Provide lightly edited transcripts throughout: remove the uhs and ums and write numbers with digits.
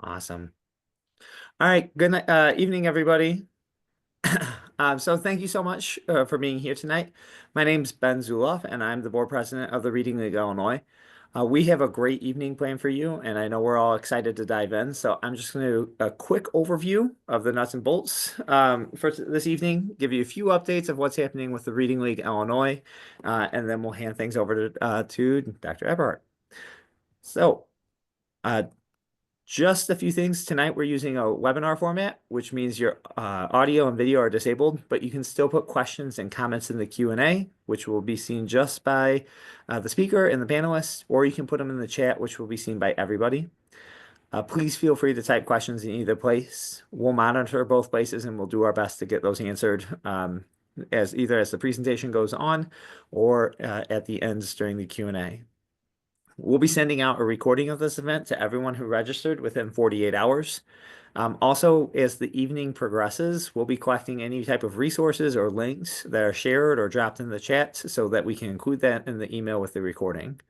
Awesome. All right. Good night, evening, everybody. So thank you so much for being here tonight. My name's Ben Zuloff, and I'm the board president of the Reading League Illinois. We have a great evening planned for you, and I know we're all excited to dive in. So I'm just going to do a quick overview of the nuts and bolts for this evening, give you a few updates of what's happening with the Reading League Illinois, and then we'll hand things over to Dr. Eberhardt. So, uh, just a few things. Tonight, we're using a webinar format, which means your audio and video are disabled, but you can still put questions and comments in the Q&A, which will be seen just by the speaker and the panelists, or you can put them in the chat, which will be seen by everybody. Please feel free to type questions in either place. We'll monitor both places and we'll do our best to get those answered as the presentation goes on or at the ends during the Q&A. We'll be sending out a recording of this event to everyone who registered within 48 hours. Also, as the evening progresses, we'll be collecting any type of resources or links that are shared or dropped in the chat so that we can include that in the email with the recording.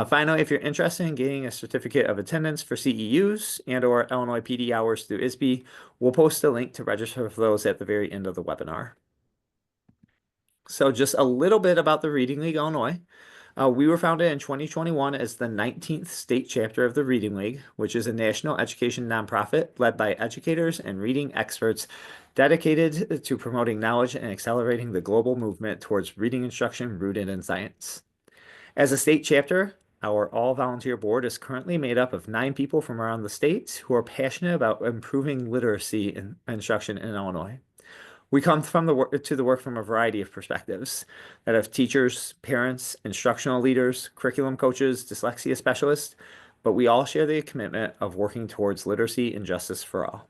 Finally, if you're interested in getting a certificate of attendance for CEUs and/or Illinois PD hours through ISB, we'll post a link to register for those at the very end of the webinar. So just a little bit about the Reading League Illinois. We were founded in 2021 as the 19th state chapter of the Reading League, which is a national education nonprofit led by educators and reading experts dedicated to promoting knowledge and accelerating the global movement towards reading instruction rooted in science. As a state chapter, our all-volunteer board is currently made up of 9 people from around the state who are passionate about improving literacy in instruction in Illinois. We come from to the work from a variety of perspectives that of teachers, parents, instructional leaders, curriculum coaches, dyslexia specialists, but we all share the commitment of working towards literacy and justice for all.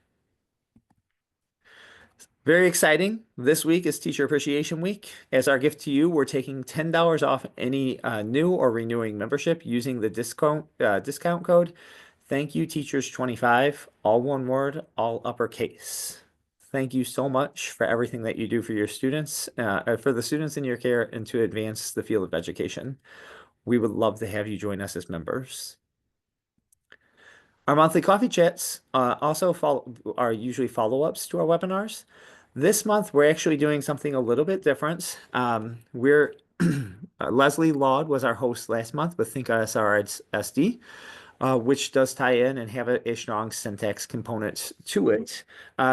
Very exciting. This week is Teacher Appreciation Week. As our gift to you, we're taking $10 off any new or renewing membership using the discount code. Thank you, Teachers 25, all one word, all uppercase. Thank you so much for everything that you do for your students, for the students in your care, and to advance the field of education. We would love to have you join us as members. Our monthly coffee chats are usually follow-ups to our webinars. This month, we're actually doing something a little bit different. Leslie Laud was our host last month with Think ISR SD. Which does tie in and have a strong syntax component to it.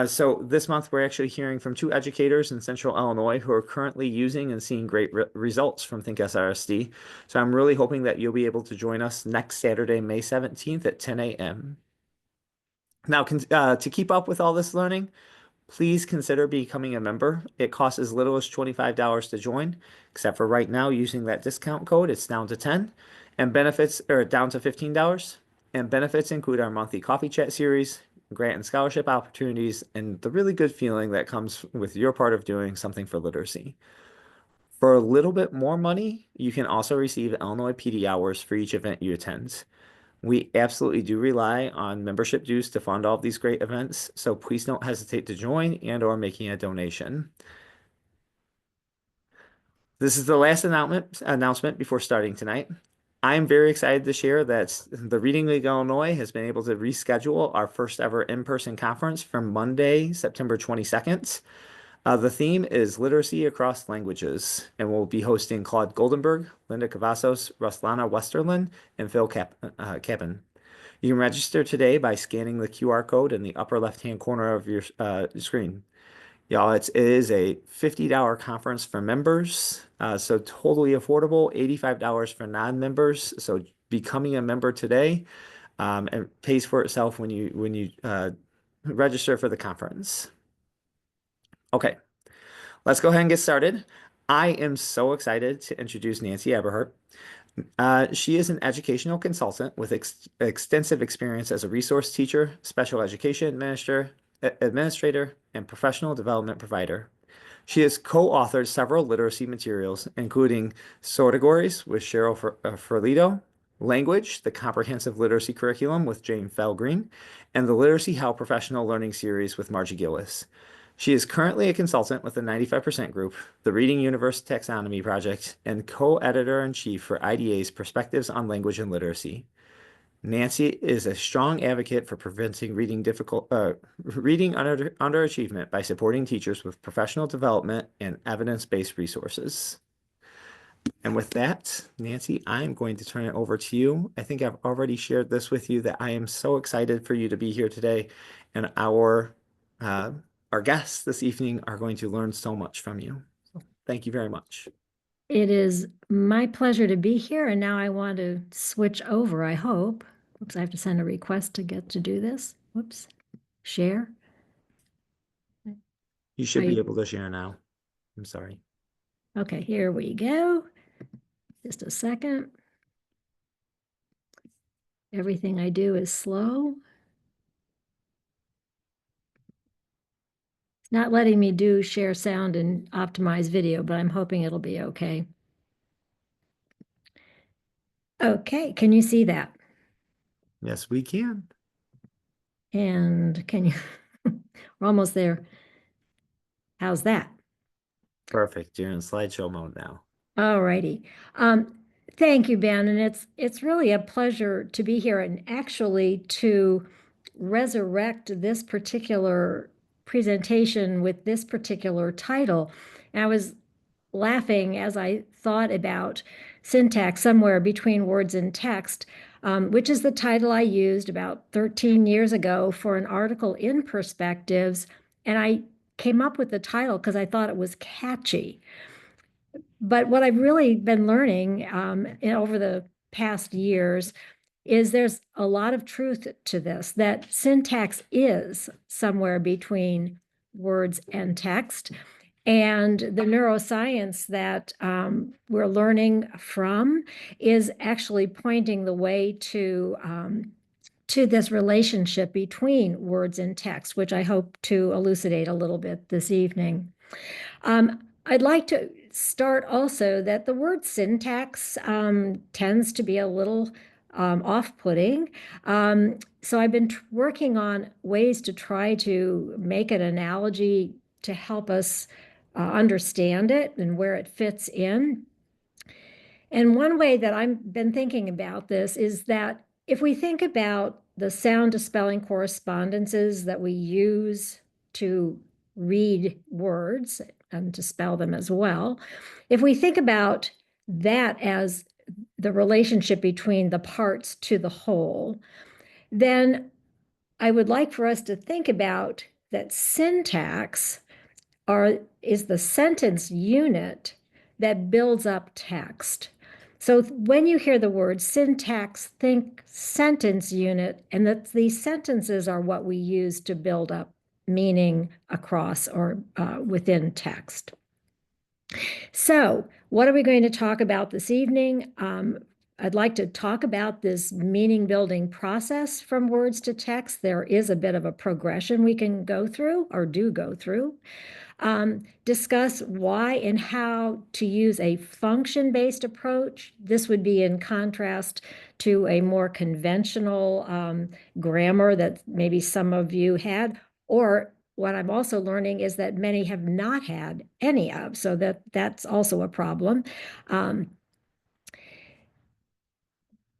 So this month, we're actually hearing from 2 educators in Central Illinois who are currently using and seeing great results from Think SRSD. So I'm really hoping that you'll be able to join us next Saturday, May 17th at 10 a.m. Now, to keep up with all this learning, please consider becoming a member. It costs as little as $25 to join, except for right now using that discount code, it's down to 10, and benefits are down to $15. And benefits include our monthly coffee chat series, grant and scholarship opportunities, and the really good feeling that comes with your part of doing something for literacy. For a little bit more money, you can also receive Illinois PD hours for each event you attend. We absolutely do rely on membership dues to fund all of these great events, so please don't hesitate to join and/or making a donation. This is the last announcement before starting tonight. I'm very excited to share that the Reading League Illinois has been able to reschedule our first ever in-person conference for Monday, September 22nd. The theme is Literacy Across Languages, and we'll be hosting Claude Goldenberg, Linda Cavazos, Ruslana Westerlin, and Phil Capin. You can register today by scanning the QR code in the upper left-hand corner of your screen. Y'all, it is a $50 conference for members, so totally affordable, $85 for non-members. So becoming a member today and pays for itself when you register for the conference. Okay, let's go ahead and get started. I am so excited to introduce Nancy Eberhardt. She is an educational consultant with extensive experience as a resource teacher, special education administrator, and professional development provider. She has co-authored several literacy materials, including Sortagories with Cheryl Ferlito, Language, the Comprehensive Literacy Curriculum with Jane Felgreen, and the Literacy How Professional Learning Series with Margie Gillis. She is currently a consultant with the 95% Group, the Reading Universe Taxonomy Project, and co-editor-in-chief for IDA's Perspectives on Language and Literacy. Nancy is a strong advocate for preventing reading underachievement by supporting teachers with professional development and evidence-based resources. And with that, Nancy, I'm going to turn it over to you. I think I've already shared this with you that I am so excited for you to be here today, and uh, our guests this evening are going to learn so much from you. So thank you very much. It is my pleasure to be here, and now I want to switch over, I hope. Oops, I have to send a request to get to do this. Whoops, share. You should be I, able to share now. I'm sorry. okay, here we go. Just a second. Everything I do is slow. It's not letting me do share sound and optimize video, but I'm hoping it'll be okay. Okay, can you see that? Yes, we can. And can you, we're almost there. How's that? Perfect. You're in slideshow mode now. All righty. Thank you, Ben. And it's really a pleasure to be here and actually to resurrect this particular presentation with this particular title. And I was laughing as I thought about syntax somewhere between words and text, which is the title I used about 13 years ago for an article in Perspectives. And I came up with the title because I thought it was catchy. But what I've really been learning over the past years is there's a lot of truth to this, that syntax is somewhere between words and text. And the neuroscience that we're learning from is actually pointing the way to this relationship between words and text, which I hope to elucidate a little bit this evening. I'd like to start also that the word syntax tends to be a little off-putting. So I've been working on ways to try to make an analogy to help us understand it and where it fits in. And one way that I've been thinking about this is that if we think about the sound to spelling correspondences that we use to read words and to spell them as well, if we think about that as the relationship between the parts to the whole, then I would like for us to think about that syntax is the sentence unit that builds up text. So when you hear the word syntax, think sentence unit, and that these sentences are what we use to build up meaning across or within text. So what are we going to talk about this evening? I'd like to talk about this meaning building process from words to text. There is a bit of a progression we can go through or do go through. Discuss why and how to use a function-based approach. This would be in contrast to a more conventional grammar that maybe some of you had, or what I'm also learning is that many have not had any of, so that's also a problem.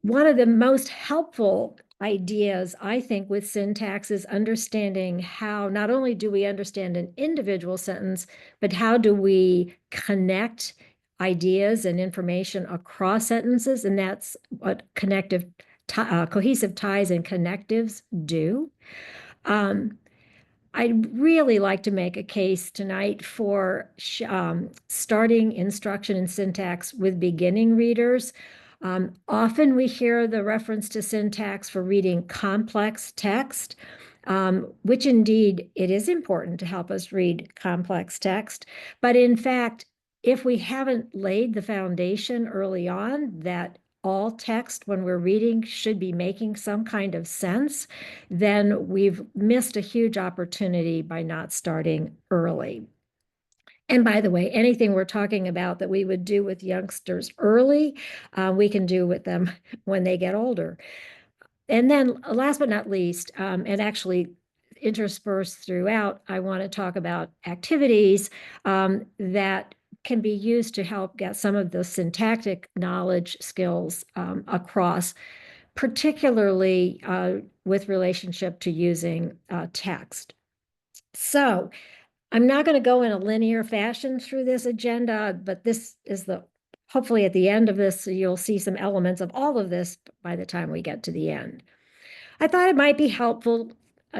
One of the most helpful ideas, I think, with syntax is understanding how not only do we understand an individual sentence, but how do we connect ideas and information across sentences, and that's what cohesive ties and connectives do. I'd really like to make a case tonight for starting instruction in syntax with beginning readers. Often we hear the reference to syntax for reading complex text, which indeed it is important to help us read complex text. But in fact, if we haven't laid the foundation early on that all text when we're reading should be making some kind of sense, then we've missed a huge opportunity by not starting early. And by the way, anything we're talking about that we would do with youngsters early, we can do with them when they get older. And then last but not least, and actually interspersed throughout, I want to talk about activities that can be used to help get some of the syntactic knowledge skills across particularly with relationship to using text. So I'm not going to go in a linear fashion through this agenda, but this is hopefully at the end of this, you'll see some elements of all of this by the time we get to the end. I thought it might be helpful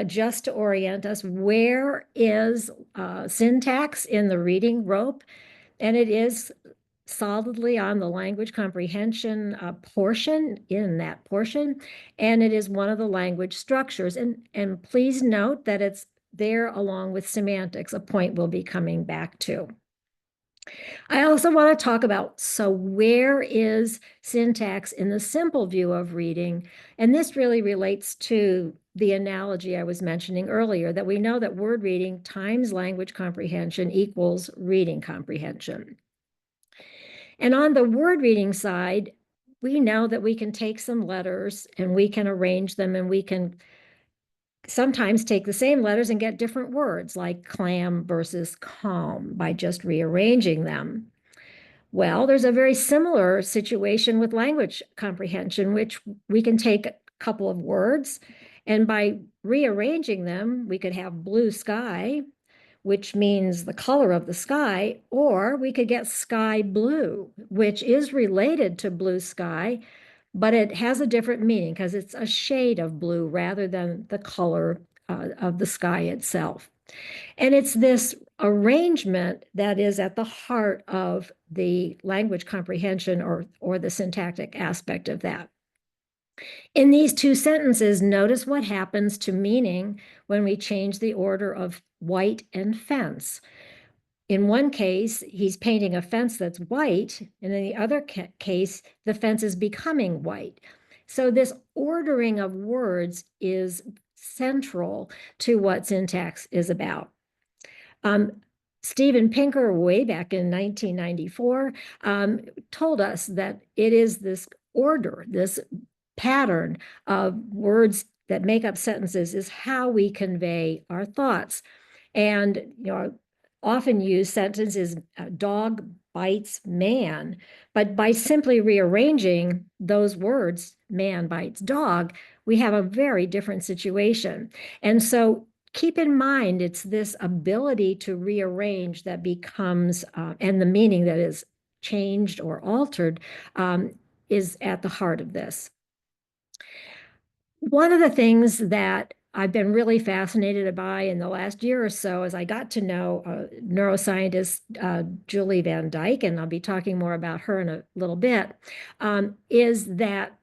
just to orient us. Where is syntax in the reading rope? And it is solidly on the language comprehension portion, in that portion, and it is one of the language structures. And please note that it's there along with semantics, a point we'll be coming back to. I also want to talk about, so where is syntax in the simple view of reading? And this really relates to the analogy I was mentioning earlier, that we know that word reading times language comprehension equals reading comprehension. And on the word reading side, we know that we can take some letters and we can arrange them, and we can sometimes take the same letters and get different words like clam versus calm by just rearranging them. Well, there's a very similar situation with language comprehension, which we can take a couple of words, and by rearranging them, we could have blue sky, which means the color of the sky, or we could get sky blue, which is related to blue sky, but it has a different meaning because it's a shade of blue rather than the color of the sky itself. And it's this arrangement that is at the heart of the language comprehension, or the syntactic aspect of that. In these two sentences, notice what happens to meaning when we change the order of white and fence. In one case, he's painting a fence that's white, and in the other case, the fence is becoming white. So this ordering of words is central to what syntax is about. Steven Pinker, way back in 1994, told us that it is this order, this pattern of words that make up sentences, is how we convey our thoughts. And often used sentence is dog bites man, but by simply rearranging those words, man bites dog, we have a very different situation. And so keep in mind, it's this ability to rearrange that becomes, and the meaning that is changed or altered, is at the heart of this. One of the things that I've been really fascinated by in the last year or so, as I got to know neuroscientist Julie Van Dyke, and I'll be talking more about her in a little bit, is that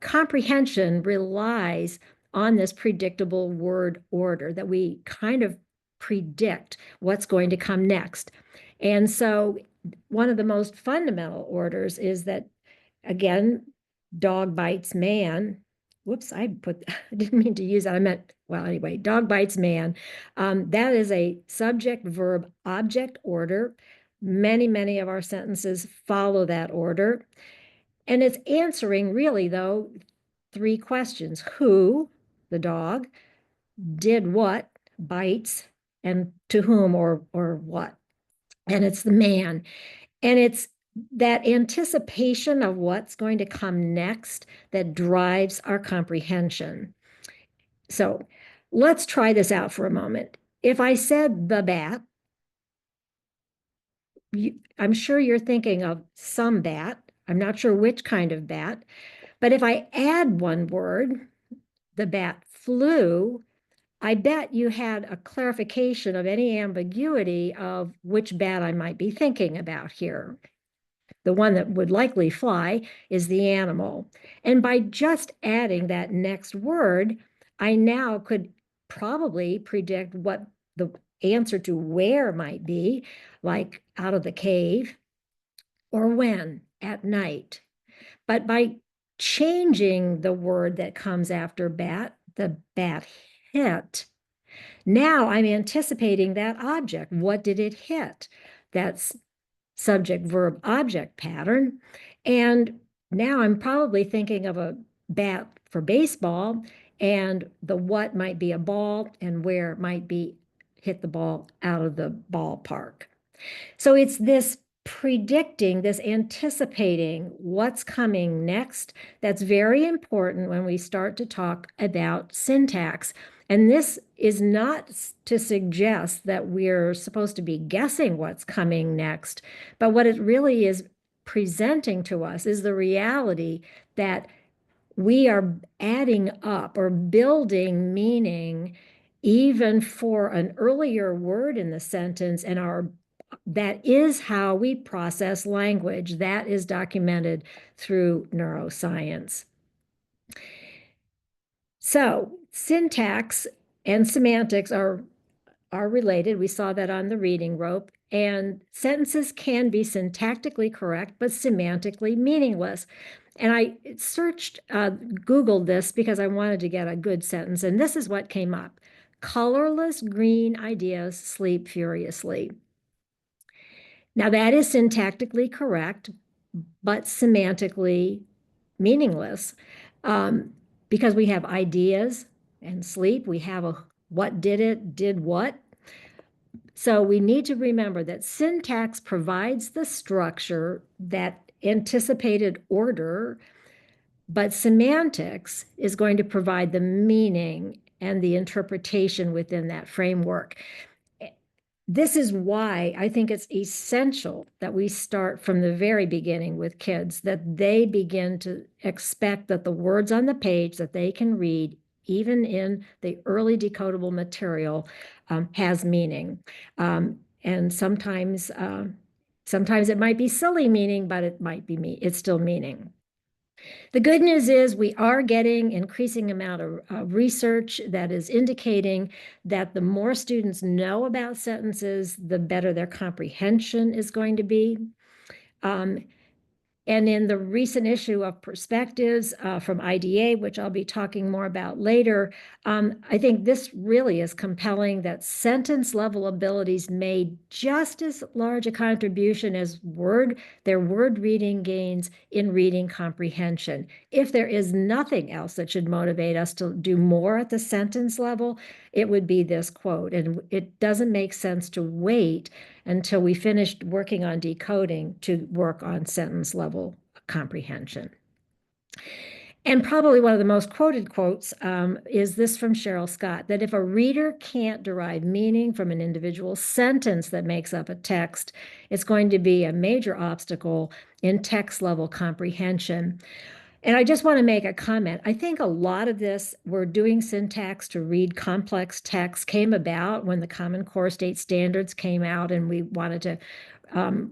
comprehension relies on this predictable word order, that we kind of predict what's going to come next. And so one of the most fundamental orders is that, again, dog bites man. Whoops, I didn't mean to use that. I meant, well, anyway, dog bites man. That is a subject, verb, object order. Many of our sentences follow that order. And it's answering, really, though, three questions. Who, the dog, did what, bites, and to whom or what. And it's the man. And it's that anticipation of what's going to come next that drives our comprehension. So let's try this out for a moment. If I said the bat, I'm sure you're thinking of some bat. I'm not sure which kind of bat. But if I add one word, the bat flew, I bet you had a clarification of any ambiguity of which bat I might be thinking about here. The one that would likely fly is the animal. And by just adding that next word, I now could probably predict what the answer to where might be, like out of the cave, or when, at night. But by changing the word that comes after bat, the bat hit, now I'm anticipating that object. What did it hit? That's subject, verb, object pattern. And now I'm probably thinking of a bat for baseball, and the what might be a ball, and where might be hit the ball out of the ballpark. So it's this predicting, this anticipating what's coming next, that's very important when we start to talk about syntax. And this is not to suggest that we're supposed to be guessing what's coming next, but what it really is presenting to us is the reality that we are adding up or building meaning even for an earlier word in the sentence, and our that is how we process language. That is documented through neuroscience. So syntax and semantics are related. We saw that on the reading rope. And sentences can be syntactically correct, but semantically meaningless. And I Googled this because I wanted to get a good sentence. And this is what came up. Colorless green ideas sleep furiously. Now, that is syntactically correct, but semantically meaningless because we have ideas and sleep. We have a what did it, did what. So we need to remember that syntax provides the structure, that anticipated order, but semantics is going to provide the meaning and the interpretation within that framework. This is why I think it's essential that we start from the very beginning with kids, that they begin to expect that the words on the page that they can read, even in the early decodable material, has meaning. And sometimes it might be silly meaning, but it's still meaning. The good news is we are getting increasing amount of research that is indicating that the more students know about sentences, the better their comprehension is going to be. And in the recent issue of Perspectives from IDA, which I'll be talking more about later, I think this really is compelling that sentence level abilities made just as large a contribution as their word reading gains in reading comprehension. If there is nothing else that should motivate us to do more at the sentence level, it would be this quote. And it doesn't make sense to wait until we finished working on decoding to work on sentence level comprehension. And probably one of the most quoted quotes is this from Cheryl Scott, that if a reader can't derive meaning from an individual sentence that makes up a text, it's going to be a major obstacle in text level comprehension. And I just want to make a comment. I think a lot of this, we're doing syntax to read complex text, came about when the Common Core State Standards came out, and we wanted to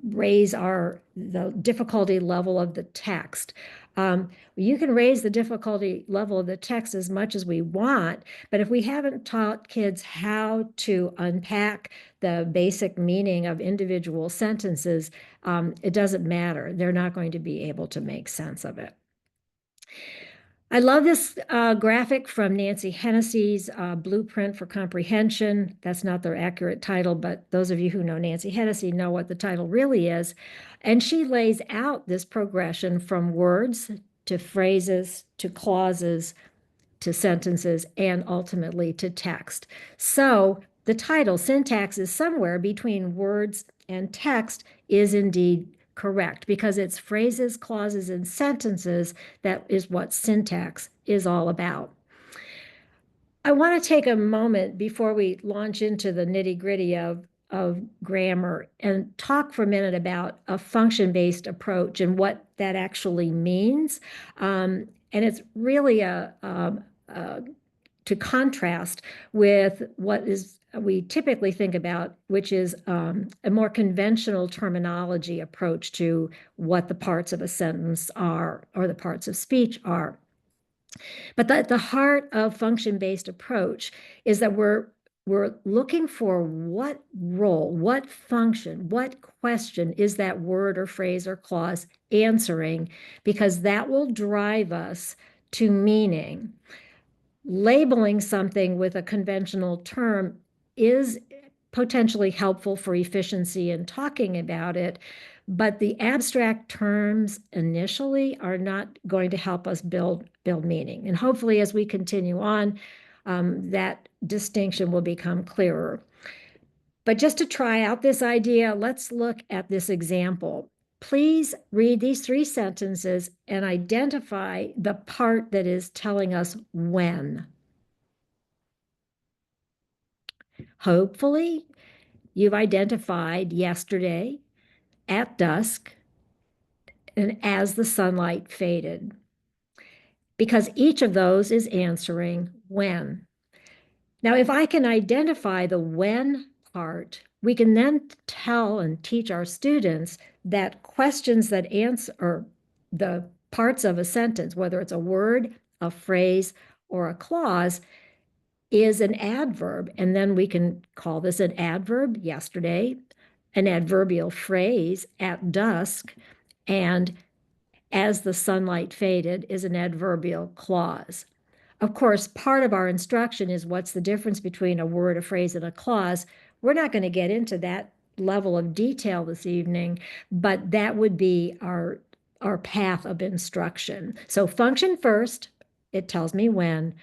raise the difficulty level of the text. You can raise the difficulty level of the text as much as we want, but if we haven't taught kids how to unpack the basic meaning of individual sentences, it doesn't matter. They're not going to be able to make sense of it. I love this graphic from Nancy Hennessy's Blueprint for Comprehension. That's not the accurate title, but those of you who know Nancy Hennessy know what the title really is. And she lays out this progression from words to phrases to clauses to sentences and ultimately to text. So the title, Syntax is somewhere between words and text, is indeed correct because it's phrases, clauses, and sentences that is what syntax is all about. I want to take a moment before we launch into the nitty-gritty of grammar and talk for a minute about a function-based approach and what that actually means. And it's really to contrast with what is we typically think about, which is a more conventional terminology approach to what the parts of a sentence are or the parts of speech are. But the heart of function-based approach is that we're looking for what role, what function, what question is that word or phrase or clause answering, because that will drive us to meaning. Labeling something with a conventional term is potentially helpful for efficiency in talking about it, but the abstract terms initially are not going to help us build meaning. And hopefully, as we continue on, that distinction will become clearer. But just to try out this idea, let's look at this example. Please read these three sentences and identify the part that is telling us when. Hopefully, you've identified yesterday, at dusk, and as the sunlight faded, because each of those is answering when. Now, if I can identify the when part, we can then tell and teach our students that questions that answer the parts of a sentence, whether it's a word, a phrase, or a clause, is an adverb. And then we can call this an adverb, yesterday, an adverbial phrase, at dusk, and as the sunlight faded is an adverbial clause. Of course, part of our instruction is what's the difference between a word, a phrase, and a clause. We're not going to get into that level of detail this evening, but that would be our path of instruction. So function first, it tells me when,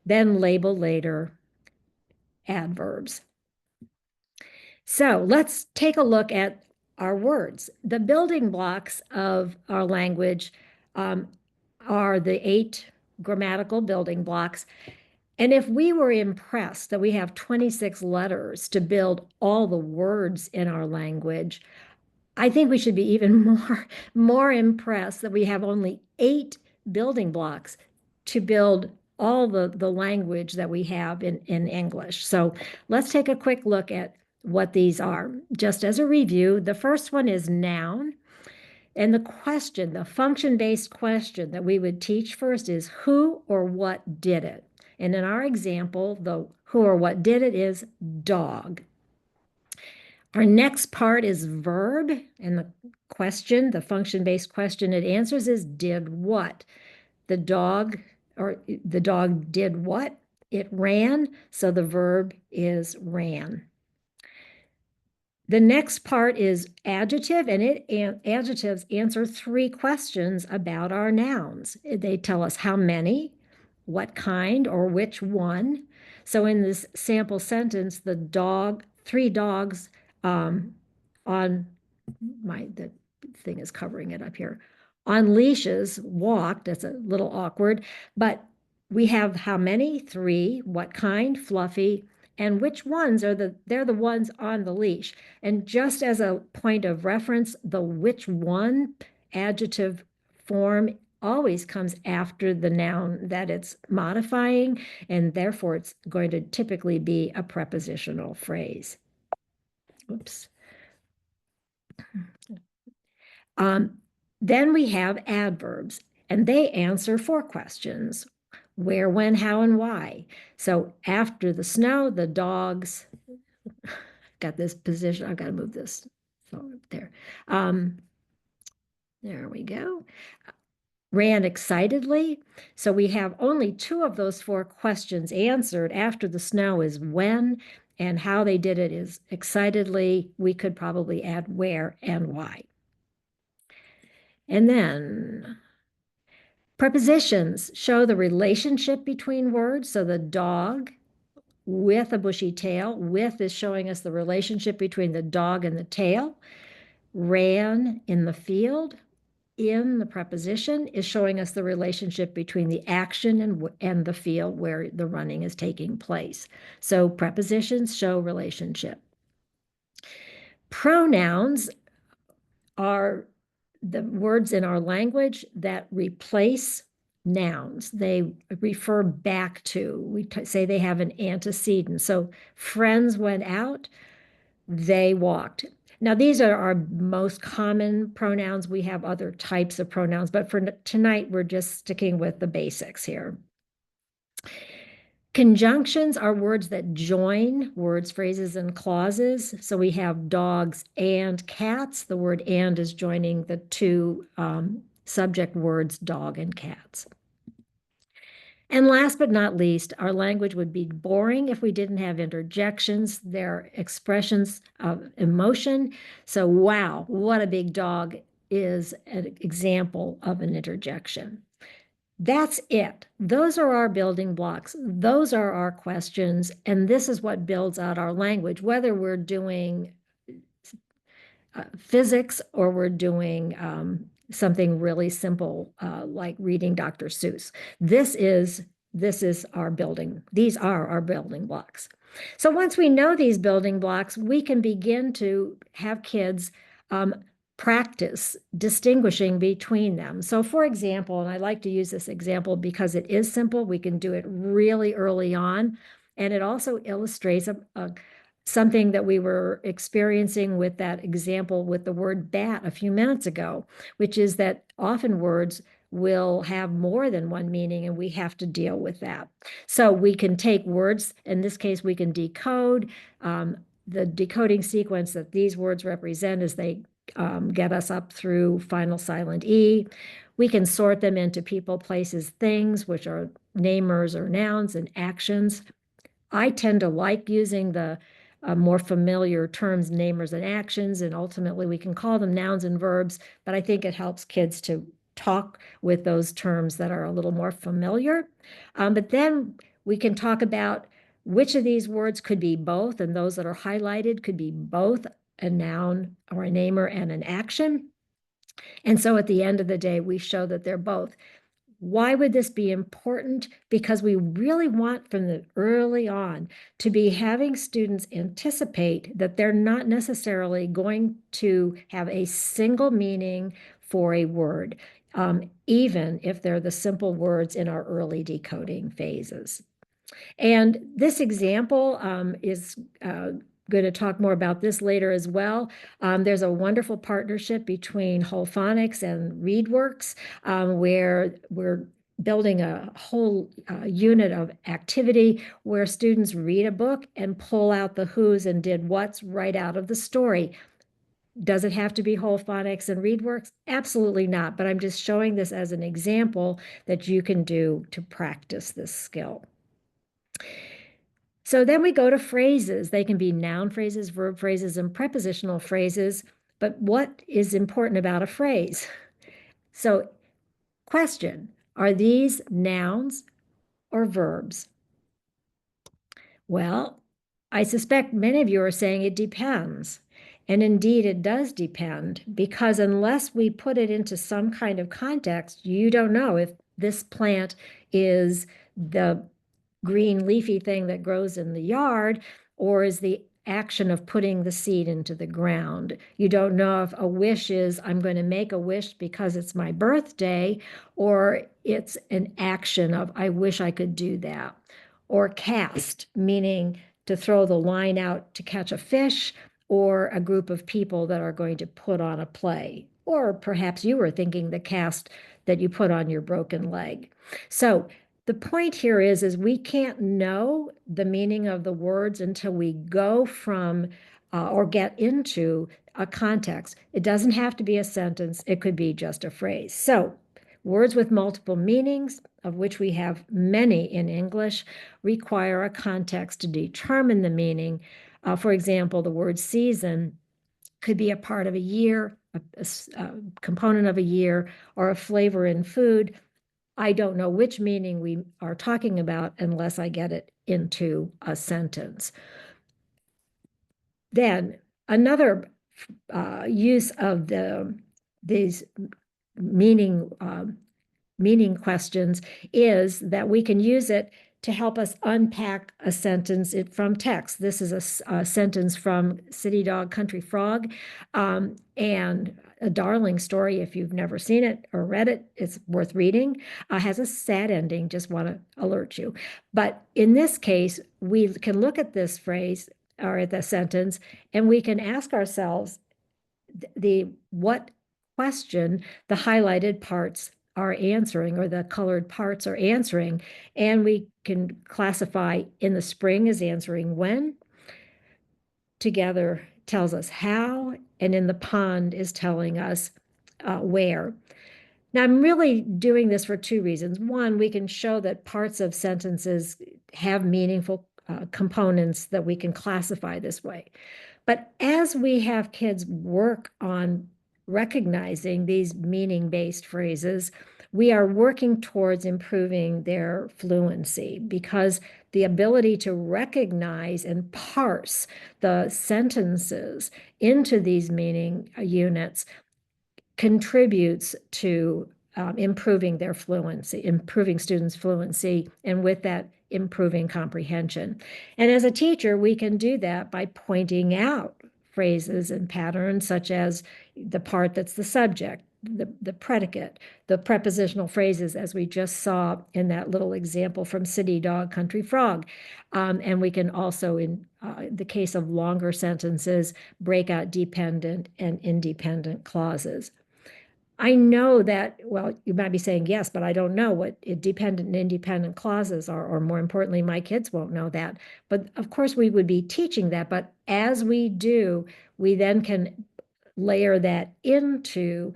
then label later, adverbs. So let's take a look at our words. The building blocks of our language um, are the 8 grammatical building blocks. And if we were impressed that we have 26 letters to build all the words in our language, I think we should be even more impressed that we have only 8 building blocks to build all the language that we have in English. So let's take a quick look at what these are. Just as a review, the first one is noun. And the question, the function-based question that we would teach first is who or what did it? And in our example, the who or what did it is dog. Our next part is verb, and the question, the function-based question it answers is did what? The dog did what? It ran, so the verb is ran. The next part is adjective, and adjectives answer 3 questions about our nouns. They tell us how many, what kind, or which one. So in this sample sentence, 3 dogs on the thing is covering it up here. On leashes walked, that's a little awkward, but we have how many? 3, what kind? Fluffy, and which ones they're the ones on the leash. And just as a point of reference, the which one adjective form always comes after the noun that it's modifying, and therefore it's going to typically be a prepositional phrase. Oops. Um, then we have adverbs, and they answer 4 questions: where, when, how, and why. So after the snow, the dogs got this position. I've got to move this phone up there. There we go. Ran excitedly. So we have only 2 of those 4 questions answered. After the snow is when, and how they did it is excitedly. We could probably add where and why. And then prepositions show the relationship between words. So the dog with a bushy tail, with is showing us the relationship between the dog and the tail. Ran in the field, in the preposition is showing us the relationship between the action and the field where the running is taking place. So prepositions show relationship. Pronouns are the words in our language that replace nouns. They refer back to, we say they have an antecedent. So friends went out, they walked. Now, these are our most common pronouns. We have other types of pronouns, but for tonight, we're just sticking with the basics here. Conjunctions are words that join words, phrases, and clauses. So we have dogs and cats. The word and is joining the 2 subject words, dog and cats. And last but not least, our language would be boring if we didn't have interjections. They're expressions of emotion. So, wow, what a big dog is an example of an interjection. That's it. Those are our building blocks. Those are our questions. And this is what builds out our language, whether we're doing physics or we're doing something really simple like reading Dr. Seuss. This is these are our building blocks. So once we know these building blocks, we can begin to have kids um, practice distinguishing between them. So for example, and I like to use this example because it is simple, we can do it really early on, and it also illustrates something that we were experiencing with that example with the word bat a few minutes ago, which is that often words will have more than one meaning and we have to deal with that. So we can take words, in this case, we can decode the decoding sequence that these words represent as they get us up through final silent E. We can sort them into people, places, things, which are namers or nouns, and actions. I tend to like using the more familiar terms, namers and actions, and ultimately we can call them nouns and verbs, but I think it helps kids to talk with those terms that are a little more familiar. But then we can talk about which of these words could be both, and those that are highlighted could be both a noun or a namer and an action. And so at the end of the day, we show that they're both. Why would this be important? Because we really want from the early on to be having students anticipate that they're not necessarily going to have a single meaning for a word, even if they're the simple words in our early decoding phases. And this example is going to talk more about this later as well. There's a wonderful partnership between Whole Phonics and ReadWorks where we're building a whole unit of activity where students read a book and pull out the who's and did what's right out of the story. Does it have to be Whole Phonics and ReadWorks? Absolutely not. But I'm just showing this as an example that you can do to practice this skill. So then we go to phrases. They can be noun phrases, verb phrases, and prepositional phrases. But what is important about a phrase? So, question, are these nouns or verbs? Well, I suspect many of you are saying it depends. And indeed, it does depend because unless we put it into some kind of context, you don't know if this plant is the green leafy thing that grows in the yard, or is the action of putting the seed into the ground. You don't know if a wish is, I'm going to make a wish because it's my birthday, or it's an action of, I wish I could do that. Or cast, meaning to throw the line out to catch a fish, or a group of people that are going to put on a play. Or perhaps you were thinking the cast that you put on your broken leg. So the point here is we can't know the meaning of the words until we go from or get into a context. It doesn't have to be a sentence. It could be just a phrase. So words with multiple meanings, of which we have many in English, require a context to determine the meaning. For example, the word season could be a part of a year, a component of a year, or a flavor in food. I don't know which meaning we are talking about unless I get it into a sentence. Then another use of these meaning meaning questions is that we can use it to help us unpack a sentence from text. This is a sentence from City Dog, Country Frog, and a darling story. If you've never seen it or read it, it's worth reading. Has a sad ending, just want to alert you. But in this case, we can look at this phrase or at the sentence, and we can ask ourselves the what question the highlighted parts are answering or the colored parts are answering. And we can classify in the spring as answering when, together tells us how, and in the pond is telling us where. Now, I'm really doing this for two reasons. One, we can show that parts of sentences have meaningful components that we can classify this way. But as we have kids work on recognizing these meaning-based phrases, we are working towards improving their fluency because the ability to recognize and parse the sentences into these meaning units contributes to improving their fluency, improving students' fluency, and with that, improving comprehension. And as a teacher, we can do that by pointing out phrases and patterns, such as the part that's the subject, the predicate, the prepositional phrases, as we just saw in that little example from City Dog, Country Frog. And we can also, in the case of longer sentences, break out dependent and independent clauses. I know that, well, you might be saying yes, but I don't know what dependent and independent clauses are, or more importantly, my kids won't know that. But of course, we would be teaching that. But as we do, we then can layer that into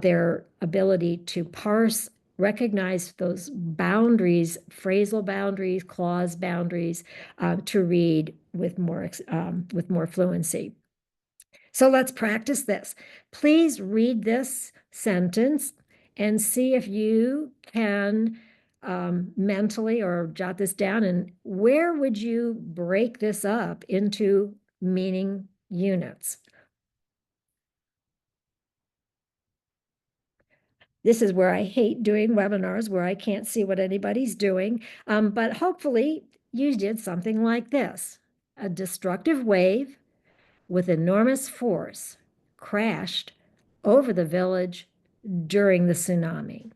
their ability to parse, recognize those boundaries, phrasal boundaries, clause boundaries, to read with more fluency. So let's practice this. Please read this sentence and see if you can mentally or jot this down. And where would you break this up into meaning units? This is where I hate doing webinars where I can't see what anybody's doing. But hopefully you did something like this. A destructive wave with enormous force crashed over the village during the tsunami.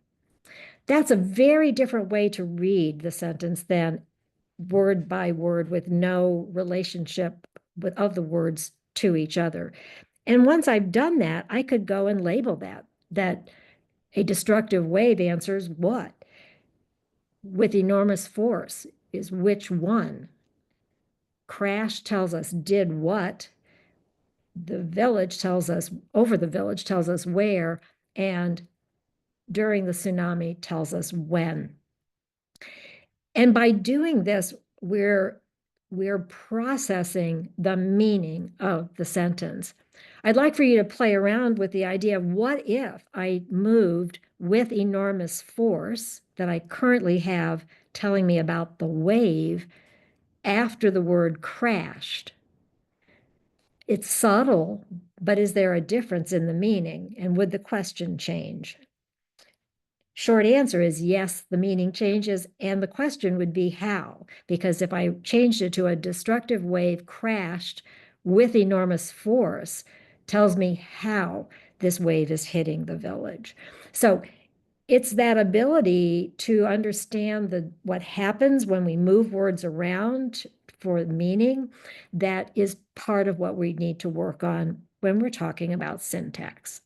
That's a very different way to read the sentence than word by word with no relationship of the words to each other. And once I've done that, I could go and label that a destructive wave answers what? With enormous force is which one? Crash tells us did what? The village tells us, over the village tells us where, and during the tsunami tells us when. And by doing this, we're processing the meaning of the sentence. I'd like for you to play around with the idea of what if I moved with enormous force that I currently have telling me about the wave after the word crashed. It's subtle, but is there a difference in the meaning? And would the question change? Short answer is yes, the meaning changes. And the question would be how? Because if I changed it to a destructive wave crashed with enormous force, tells me how this wave is hitting the village. So it's that ability to understand what happens when we move words around for meaning that is part of what we need to work on when we're talking about syntax.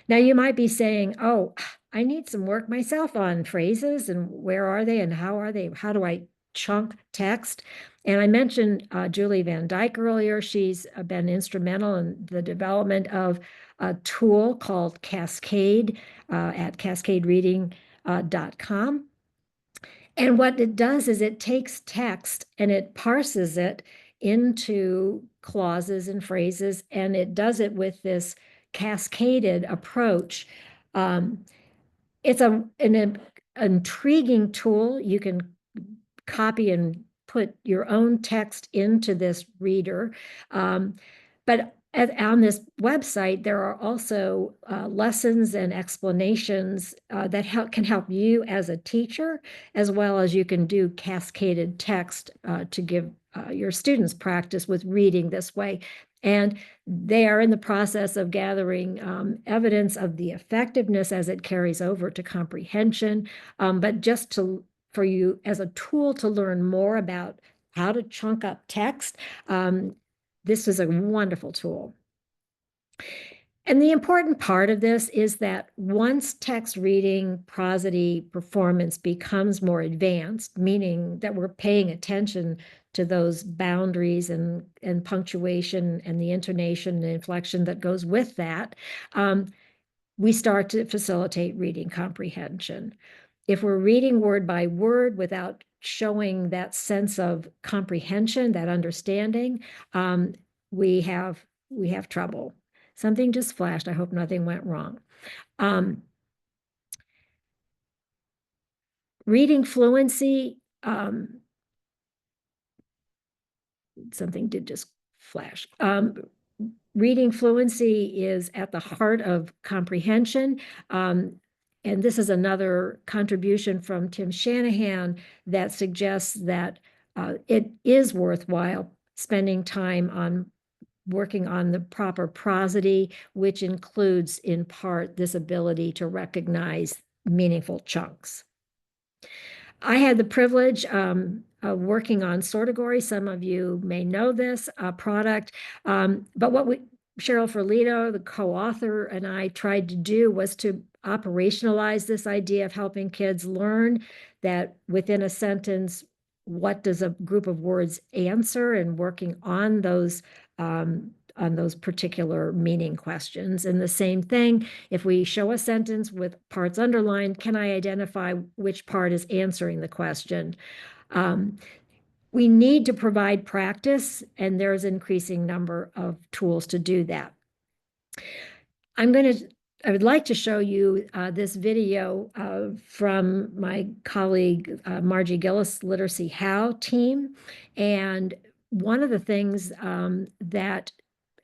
Now, you might be saying, oh, I need some work myself on phrases and where are they and how are they? How do I chunk text? And I mentioned Julie Van Dyke earlier. She's been instrumental in the development of a tool called Cascade at cascadereading.com. And what it does is it takes text and it parses it into clauses and phrases, and it does it with this cascaded approach. Um, it's an intriguing tool. You can copy and put your own text into this reader. But on this website, there are also lessons and explanations that can help you as a teacher, as well as you can do cascaded text to give your students practice with reading this way. And they are in the process of gathering evidence of the effectiveness as it carries over to comprehension, but just for you as a tool to learn more about how to chunk up text, this is a wonderful tool. And the important part of this is that once text reading prosody performance becomes more advanced, meaning that we're paying attention to those boundaries and punctuation and the intonation and inflection that goes with that, we start to facilitate reading comprehension. If we're reading word by word without showing that sense of comprehension, that understanding, we have trouble. Something just flashed. I hope nothing went wrong. Um, Reading fluency, something did just flash. Reading fluency is at the heart of comprehension. And this is another contribution from Tim Shanahan that suggests that it is worthwhile spending time on working on the proper prosody, which includes in part this ability to recognize meaningful chunks. I had the privilege of working on Sortagory. Some of you may know this product, but Cheryl Ferlito, the co-author, and I tried to do was to operationalize this idea of helping kids learn that within a sentence, what does a group of words answer, and working on those particular meaning questions. And the same thing, if we show a sentence with parts underlined, can I identify which part is answering the question? We need to provide practice, and there's an increasing number of tools to do that. I would like to show you this video from my colleague Margie Gillis Literacy How team. And one of the things that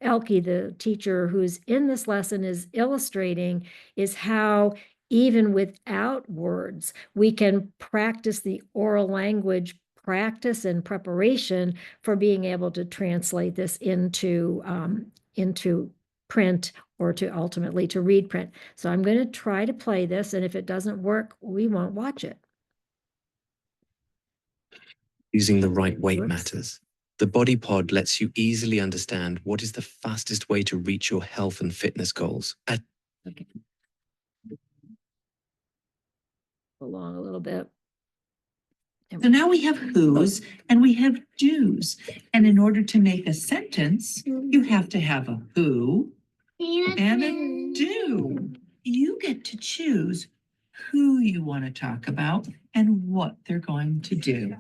Elke, the teacher who's in this lesson, is illustrating is how even without words, we can practice the oral language practice and preparation for being able to translate this into print or to ultimately to read print. So I'm going to try to play this, and if it doesn't work, we won't watch it. Using the right weight matters. The Body Pod lets you easily understand what is the fastest way to reach your health and fitness goals. Okay. Along a little bit. So now we have who's and we have do's. And in order to make a sentence, you have to have a who and a do. You get to choose who you want to talk about and what they're going to do.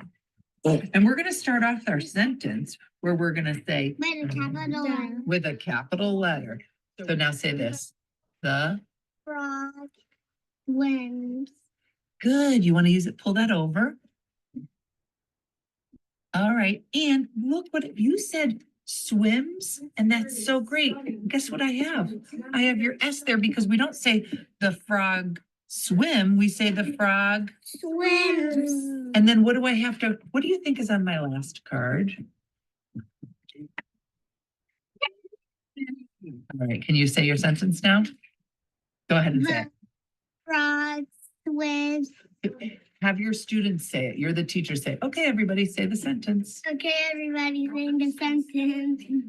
And we're going to start off our sentence where we're going to say with a capital letter. So now say this. The frog swims. Good. You want to use it? Pull that over. All right. And look what you said, swims. And that's so great. Guess what I have? I have your S there because we don't say the frog swim. We say the frog Swims. And then what do I have to, what do you think is on my last card? All right. Can you say your sentence now? Go ahead and say it. Frog swims. Have your students say it. You're the teacher. Say, okay, everybody say the sentence. Okay, everybody, sing the sentence.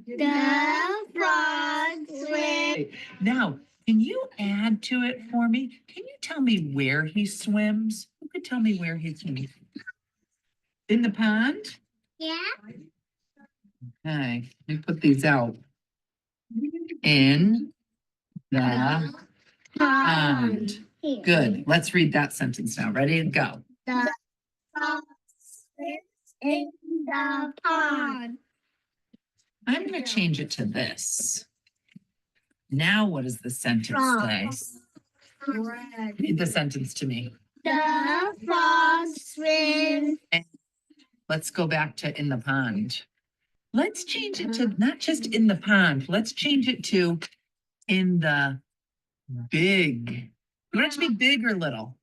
The frog swims. Now, can you add to it for me? Can you tell me where he swims? Who could tell me where he swims? In the pond? Yeah. Okay, let me put these out. In the pond. Here. Good. Let's read that sentence now. Ready and go. The frog swims in the pond. I'm going to change it to this. Now, what does the sentence say? Read the sentence to me. The frog swims. Let's go back to in the pond. Let's change it to not just in the pond. Let's change it to in the big. You want it to be big or little?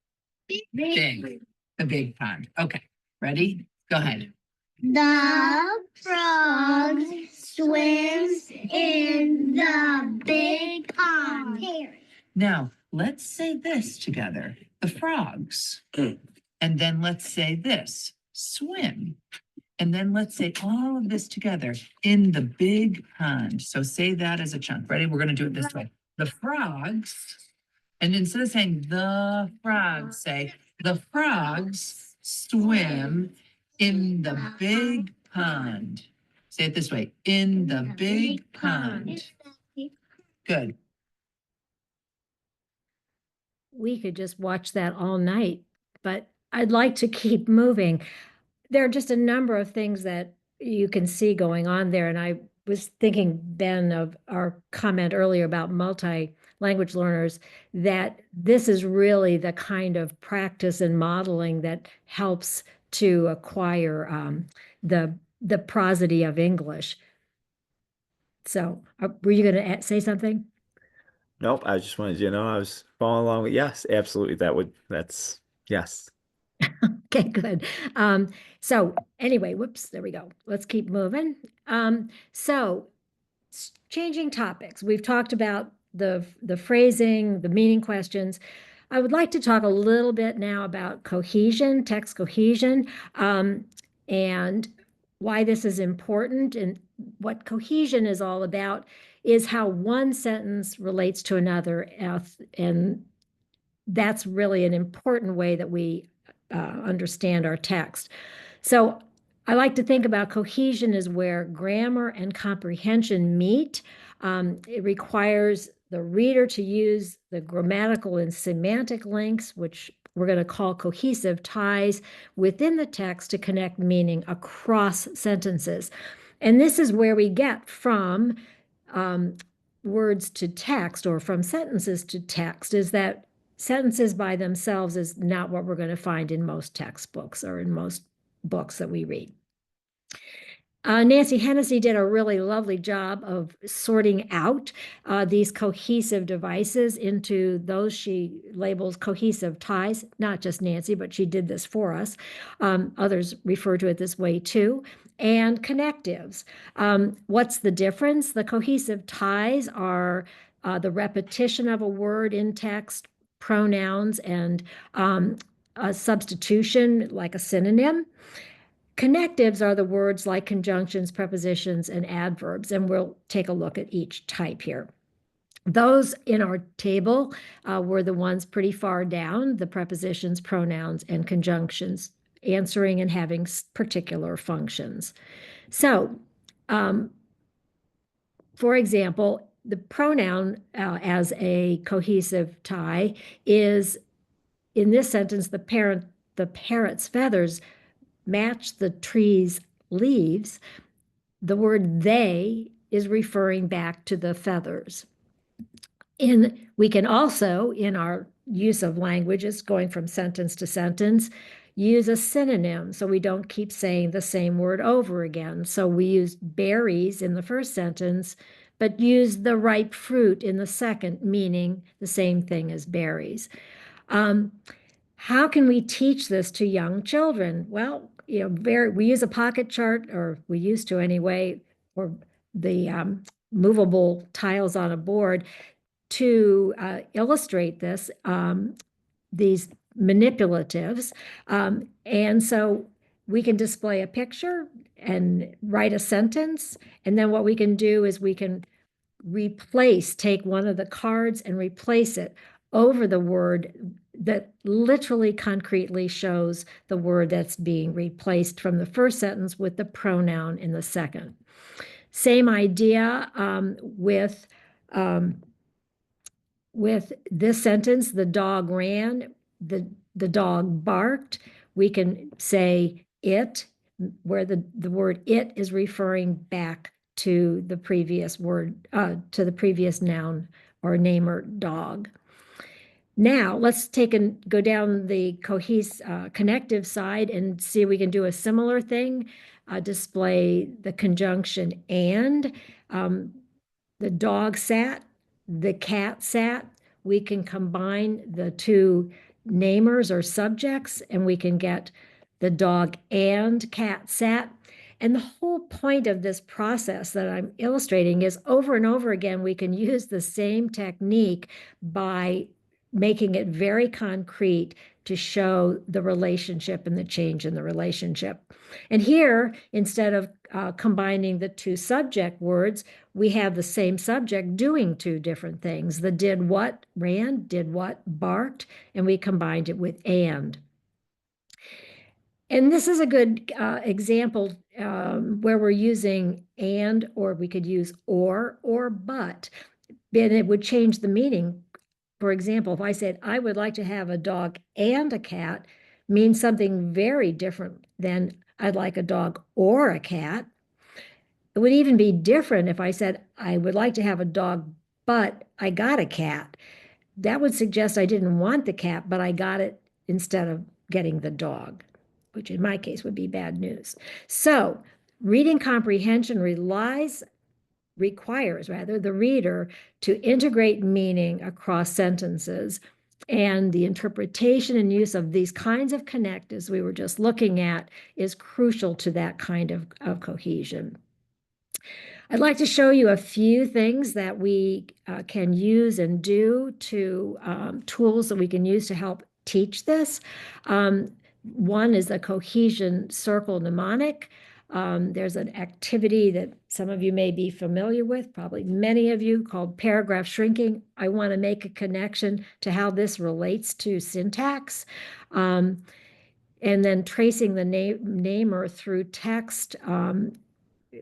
Big. The big pond. Okay. Ready? Go ahead. The frog swims in the big pond. Now, let's say this together. The frogs. And then let's say this. Swim. And then let's say all of this together in the big pond. So say that as a chunk. Ready? We're going to do it this way. The frogs. And instead of saying the frogs, say the frogs swim in the big pond. Say it this way. In the big pond. Good. We could just watch that all night, but I'd like to keep moving. There are just a number of things that you can see going on there. And I was thinking, Ben, of our comment earlier about multilingual language learners that this is really the kind of practice and modeling that helps to acquire the prosody of English. So, were you going to say something? Nope, I just wanted you to know I was following along with yes, absolutely. That's yes. Okay, good. So anyway, whoops, there we go. Let's keep moving. So changing topics. We've talked about the phrasing, the meaning questions. I would like to talk a little bit now about cohesion, text cohesion, and why this is important. And what cohesion is all about is how one sentence relates to another, and that's really an important way that we understand our text. So I like to think about cohesion as where grammar and comprehension meet. It requires the reader to use the grammatical and semantic links, which we're going to call cohesive ties within the text to connect meaning across sentences. And this is where we get from words to text or from sentences to text, is that sentences by themselves is not what we're going to find in most textbooks or in most books that we read. Nancy Hennessy did a really lovely job of sorting out these cohesive devices into those she labels cohesive ties. Not just Nancy, but she did this for us. Others refer to it this way too. And connectives. What's the difference? The cohesive ties are the repetition of a word in text, pronouns, and a substitution like a synonym. Connectives are the words like conjunctions, prepositions, and adverbs, and we'll take a look at each type here. Those in our table were the ones pretty far down, the prepositions, pronouns, and conjunctions, answering and having particular functions. So, for example, the pronoun as a cohesive tie is, in this sentence, the parrot's feathers match the tree's leaves. The word they is referring back to the feathers. We can also, in our use of languages, going from sentence to sentence, use a synonym so we don't keep saying the same word over again. So we use berries in the first sentence, but use the ripe fruit in the second, meaning the same thing as berries. How can we teach this to young children? Well, we use a pocket chart, or we used to anyway, or the movable tiles on a board to illustrate this, these manipulatives. And so we can display a picture and write a sentence. And then what we can do is we can take one of the cards and replace it over the word that literally concretely shows the word that's being replaced from the first sentence with the pronoun in the second. Same idea with this sentence: the dog ran, the dog barked. We can say it, where the word it is referring back to the previous word, to the previous noun or name or dog. Now let's go down the connective side and see if we can do a similar thing. Display the conjunction and. The dog sat, the cat sat. We can combine the two namers or subjects, and we can get the dog and cat sat. And the whole point of this process that I'm illustrating is, over and over again, we can use the same technique by making it very concrete to show the relationship and the change in the relationship. And here, instead of combining the two subject words, we have the same subject doing two different things. The did what ran, did what barked, and we combined it with and. And this is a good example where we're using and, or we could use or but, and it would change the meaning. For example, if I said, I would like to have a dog and a cat, means something very different than I'd like a dog or a cat. It would even be different if I said, I would like to have a dog, but I got a cat. That would suggest I didn't want the cat, but I got it instead of getting the dog, which in my case would be bad news. So reading comprehension requires rather the reader to integrate meaning across sentences, and the interpretation and use of these kinds of connectives we were just looking at is crucial to that kind of cohesion. I'd like to show you a few things that we can use and do to tools that we can use to help teach this. One is the cohesion circle mnemonic. There's an activity that some of you may be familiar with, probably many of you, called paragraph shrinking. I want to make a connection to how this relates to syntax. And then tracing the namer through text,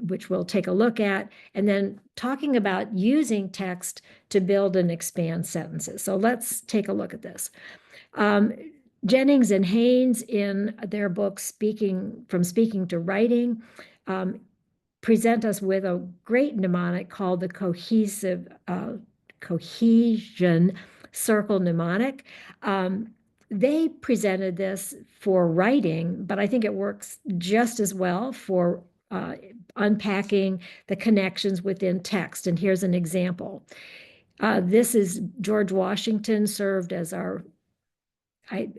which we'll take a look at, and then talking about using text to build and expand sentences. So let's take a look at this. Jennings and Haynes, in their book From Speaking to Writing, present us with a great mnemonic called the cohesion circle mnemonic. They presented this for writing, but I think it works just as well for unpacking the connections within text. And here's an example. This is George Washington served as our,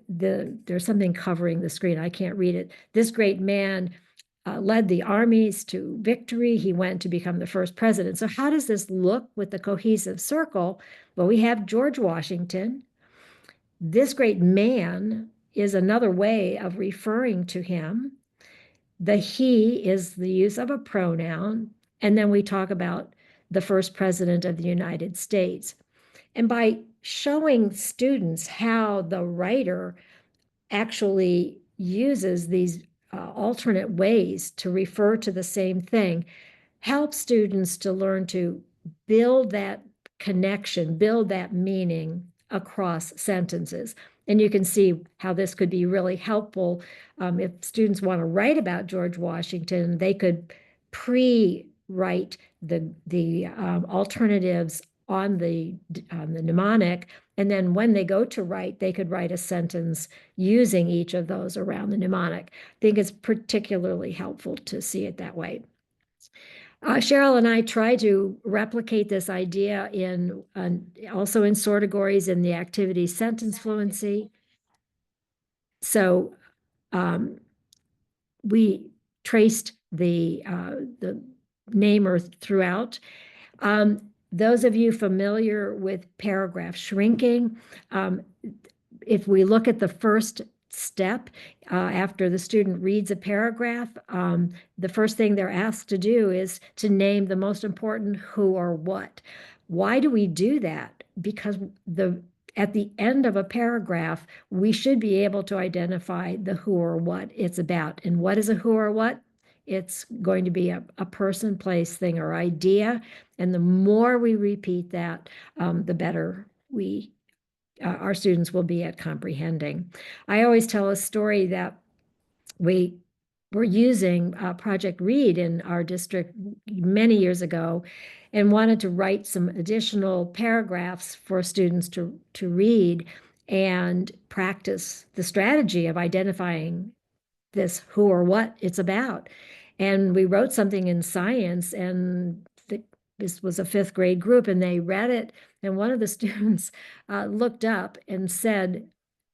there's something covering the screen. I can't read it. This great man led the armies to victory. He went to become the first president. So how does this look with the cohesive circle? Well, we have George Washington. This great man is another way of referring to him. The he is the use of a pronoun. And then we talk about the first president of the United States. And by showing students how the writer actually uses these alternate ways to refer to the same thing, helps students to learn to build that connection, build that meaning across sentences. And you can see how this could be really helpful. If students want to write about George Washington, they could pre-write the alternatives on the mnemonic, and then when they go to write, they could write a sentence using each of those around the mnemonic. I think it's particularly helpful to see it that way. Cheryl and I try to replicate this idea in also in sortagories in the activity sentence fluency. So we traced the namer throughout. Those of you familiar with paragraph shrinking, if we look at the first step after the student reads a paragraph, the first thing they're asked to do is to name the most important who or what. Why do we do that? Because at the end of a paragraph, we should be able to identify the who or what it's about. And what is a who or what? It's going to be a person, place, thing, or idea. And the more we repeat that, the better our students will be at comprehending. I always tell a story that we were using Project Read in our district many years ago and wanted to write some additional paragraphs for students to read and practice the strategy of identifying this who or what it's about. And we wrote something in science, and this was a fifth grade group, and they read it. And one of the students looked up and said,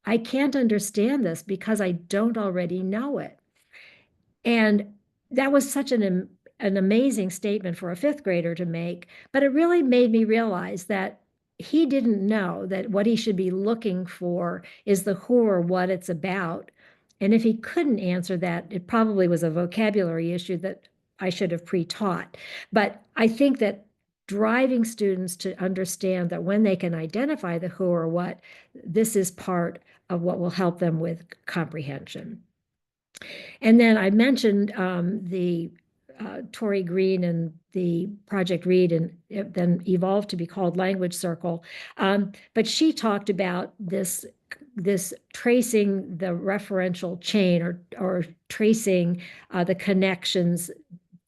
I can't understand this because I don't already know it. And that was such an amazing statement for a fifth grader to make, but it really made me realize that he didn't know that what he should be looking for is the who or what it's about. And if he couldn't answer that, it probably was a vocabulary issue that I should have pre-taught. But I think that driving students to understand that when they can identify the who or what, this is part of what will help them with comprehension. And then I mentioned the Tori Green and the Project Read, and it then evolved to be called Language Circle. But she talked about this tracing the referential chain or tracing the connections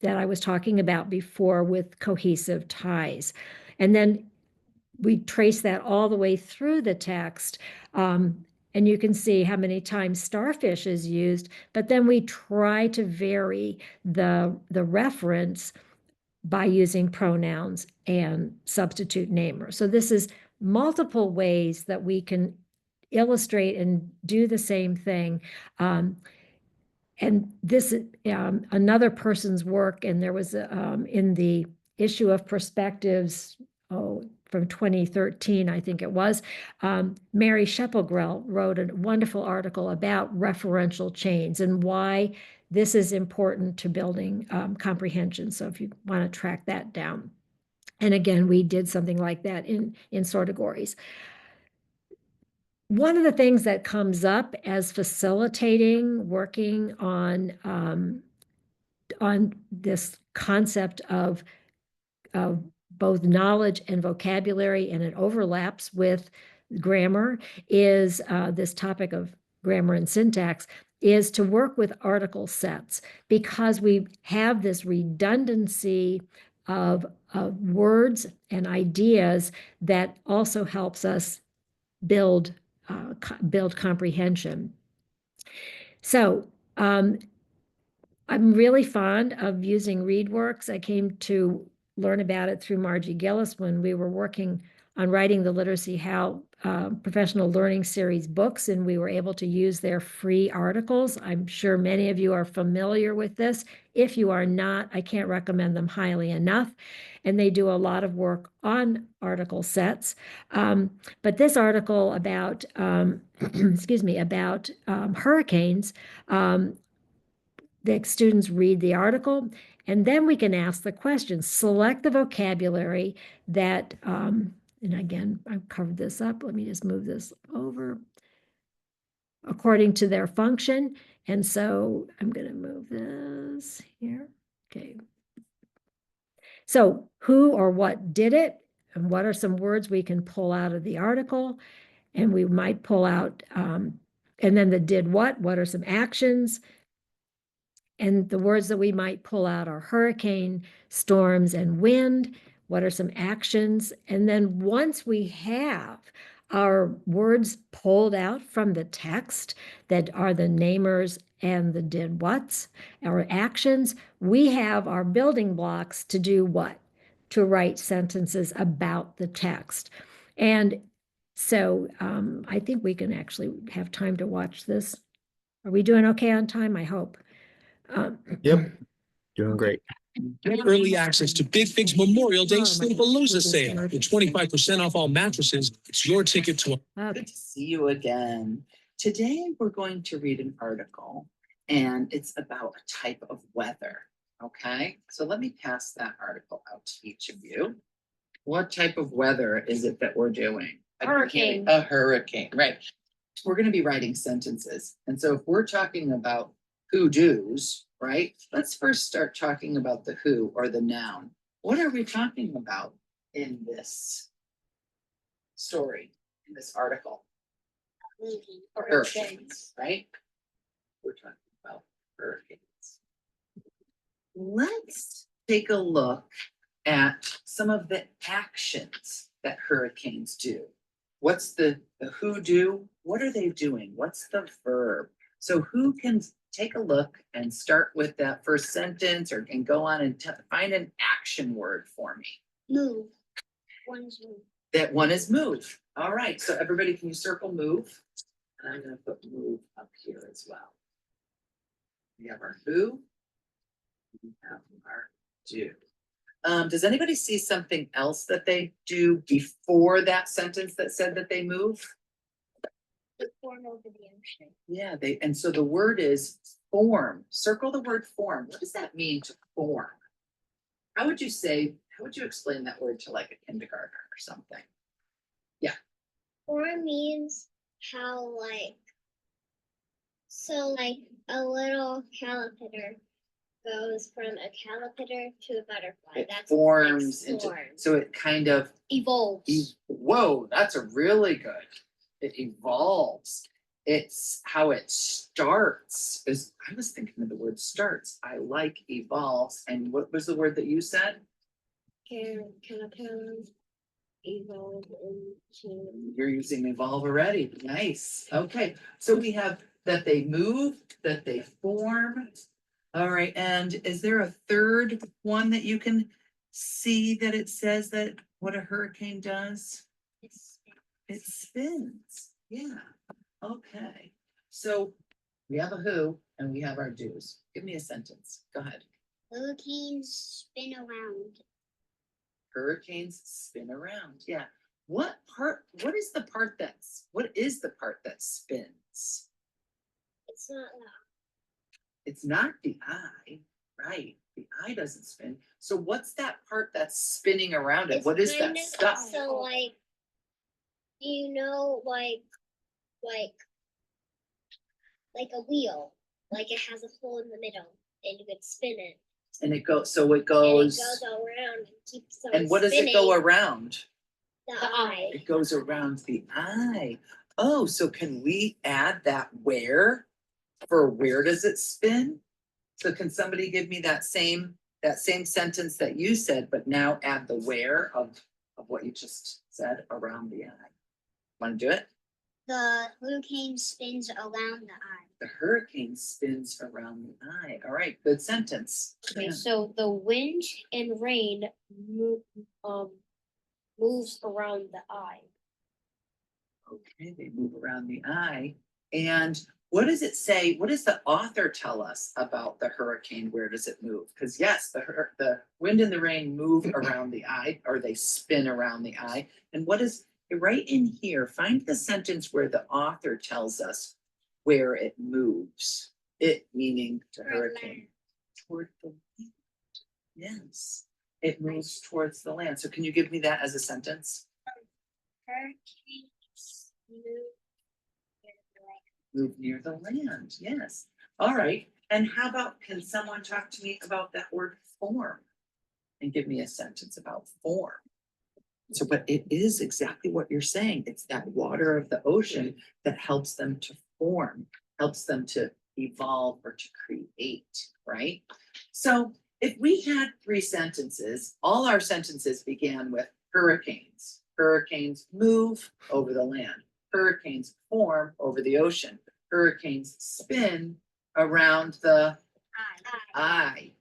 that I was talking about before with cohesive ties. And then we trace that all the way through the text. And you can see how many times starfish is used, but then we try to vary the reference by using pronouns and substitute namer. So this is multiple ways that we can illustrate and do the same thing. And this is another person's work, and there was in the issue of Perspectives, from 2013, I think it was, Mary Sheppelgrell wrote a wonderful article about referential chains and why this is important to building comprehension. So if you want to track that down. And again, we did something like that in Sortagories. One of the things that comes up as facilitating working on this concept of both knowledge and vocabulary, and it overlaps with grammar, is this topic of grammar and syntax, is to work with article sets, because we have this redundancy of words and ideas that also helps us build comprehension. So I'm really fond of using ReadWorks. I came to learn about it through Margie Gillis when we were working on writing the Literacy How Professional Learning Series books, and we were able to use their free articles. I'm sure many of you are familiar with this. If you are not, I can't recommend them highly enough. And they do a lot of work on article sets. But this article about, excuse me, about hurricanes, the students read the article, and then we can ask the questions, select the vocabulary that, and again, I've covered this up. Let me just move this over according to their function. And so I'm going to move this here. Okay. So who or what did it? And what are some words we can pull out of the article? And we might pull out, and then the did what are some actions? And the words that we might pull out are hurricane, storms, and wind. What are some actions? And then once we have our words pulled out from the text that are the namers and the did whats, our actions, we have our building blocks to do what? To write sentences about the text. And so I think we can actually have time to watch this. Are we doing okay on time? I hope. Yep, doing great. Get early access to Big Fig's Memorial Day Sleepalooza sale. With 25% off all mattresses, it's your ticket to Good to see you again. Today, we're going to read an article, and it's about a type of weather. Okay, so let me pass that article out to each of you. What type of weather is it that we're doing? Hurricane. A hurricane, right. We're going to be writing sentences. And so if we're talking about who-dos, right? Let's first start talking about the who, or the noun. What are we talking about in this story, in this article? Hurricanes, right? We're talking about hurricanes. Let's take a look at some of the actions that hurricanes do. What's the who do? What are they doing? What's the verb? So who can take a look and start with that first sentence, or and go on and find an action word for me? Move. One is move. That one is move. All right, so everybody, can you circle move? And I'm going to put move up here as well. We have our who. We have our do. Does anybody see something else that they do before that sentence that said that they move? Form over the ocean. Yeah, and so the word is form. Circle the word form. What does that mean, to form? How would you explain that word to like a kindergartner or something? Yeah. Form means how like a little caterpillar goes from a caterpillar to a butterfly. It That's forms like into, so it kind of evolves. Whoa, that's a really good. It evolves. It's how it starts. I was thinking of the word starts. I like evolves. And what was the word that you said? Caterpillar. evolve into. You're using evolve already. Nice. Okay. So we have that they move, that they form. All right. And is there a third one that you can see that it says that what a hurricane does? It spins. Yeah. Okay. So we have a who and we have our do's. Give me a sentence. Go ahead. Hurricanes spin around. Hurricanes spin around. Yeah. What is the part that spins? It's not It's not the eye, right? The eye doesn't spin. So what's that part that's spinning around it? It's What is kind that of stuff? So like, like like a wheel, like it has a hole in the middle, and you could spin it. And it goes, And it goes around and keeps on and what does it go spinning. around? The eye. It goes around the eye. Oh, so can we add that where for where does it spin? So can somebody give me that same sentence that you said, but now add the where of what you just said around the eye? Want to do it? The hurricane spins around the eye. The hurricane spins around the eye. All right, good sentence. Okay, Yeah. so the wind and rain moves around the eye. Okay, they move around the eye. And what does it say? What does the author tell us about the hurricane? Where does it move? Because yes, the wind and the rain move around the eye, or they spin around the eye. And what is right in here? Find the sentence where the author tells us where it moves. It meaning the Toward hurricane. land. Toward the land. Yes, it moves towards the land. So can you give me that as a sentence? Hurricanes move near the land. Move near the land, yes. All right, and how about, can someone talk to me about that word form? And give me a sentence about form. So, but it is exactly what you're saying. It's that water of the ocean that helps them to form, helps them to evolve or to create, right? So if we had 3 sentences, all our sentences began with hurricanes. Hurricanes move over the land. Hurricanes form over the ocean. Hurricanes spin around the eye.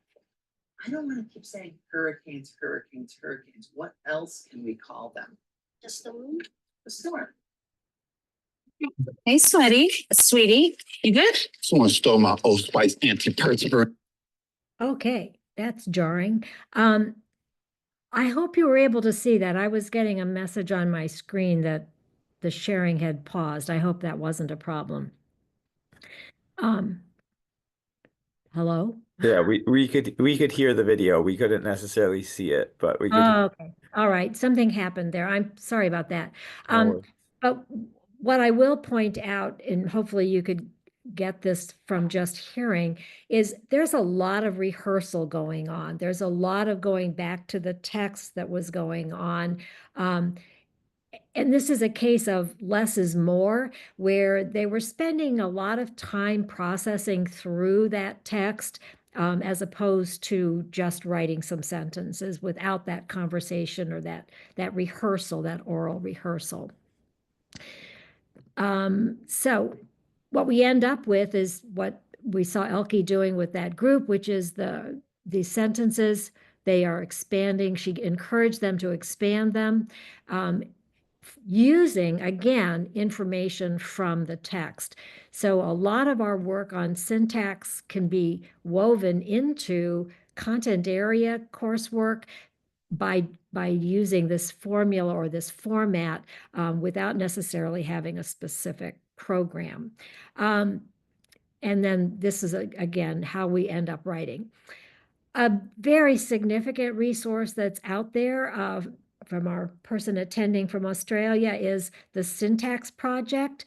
I don't want to keep saying hurricanes, hurricanes, hurricanes. What else can we call them? The storm. The storm. Hey, sweetie, you good? Someone stole my Old Spice antiperspirant. Okay, that's jarring. I hope you were able to see that. I was getting a message on my screen that the sharing had paused. I hope that wasn't a problem. Hello? Yeah, we could hear the video. We couldn't necessarily see it, but we could. Oh, okay. All right. Something happened there. I'm sorry about that. No worries. But what I will point out, and hopefully you could get this from just hearing, is there's a lot of rehearsal going on. There's a lot of going back to the text that was going on. And this is a case of less is more, where they were spending a lot of time processing through that text, as opposed to just writing some sentences without that conversation or that rehearsal, that oral rehearsal. So what we end up with is what we saw Elke doing with that group, which is the sentences. They are expanding. She encouraged them to expand them, using, again, information from the text. So a lot of our work on syntax can be woven into content area coursework by using this formula or this format, without necessarily having a specific program. And then this is, again, how we end up writing. A very significant resource that's out there, from our person attending from Australia, is the Syntax Project.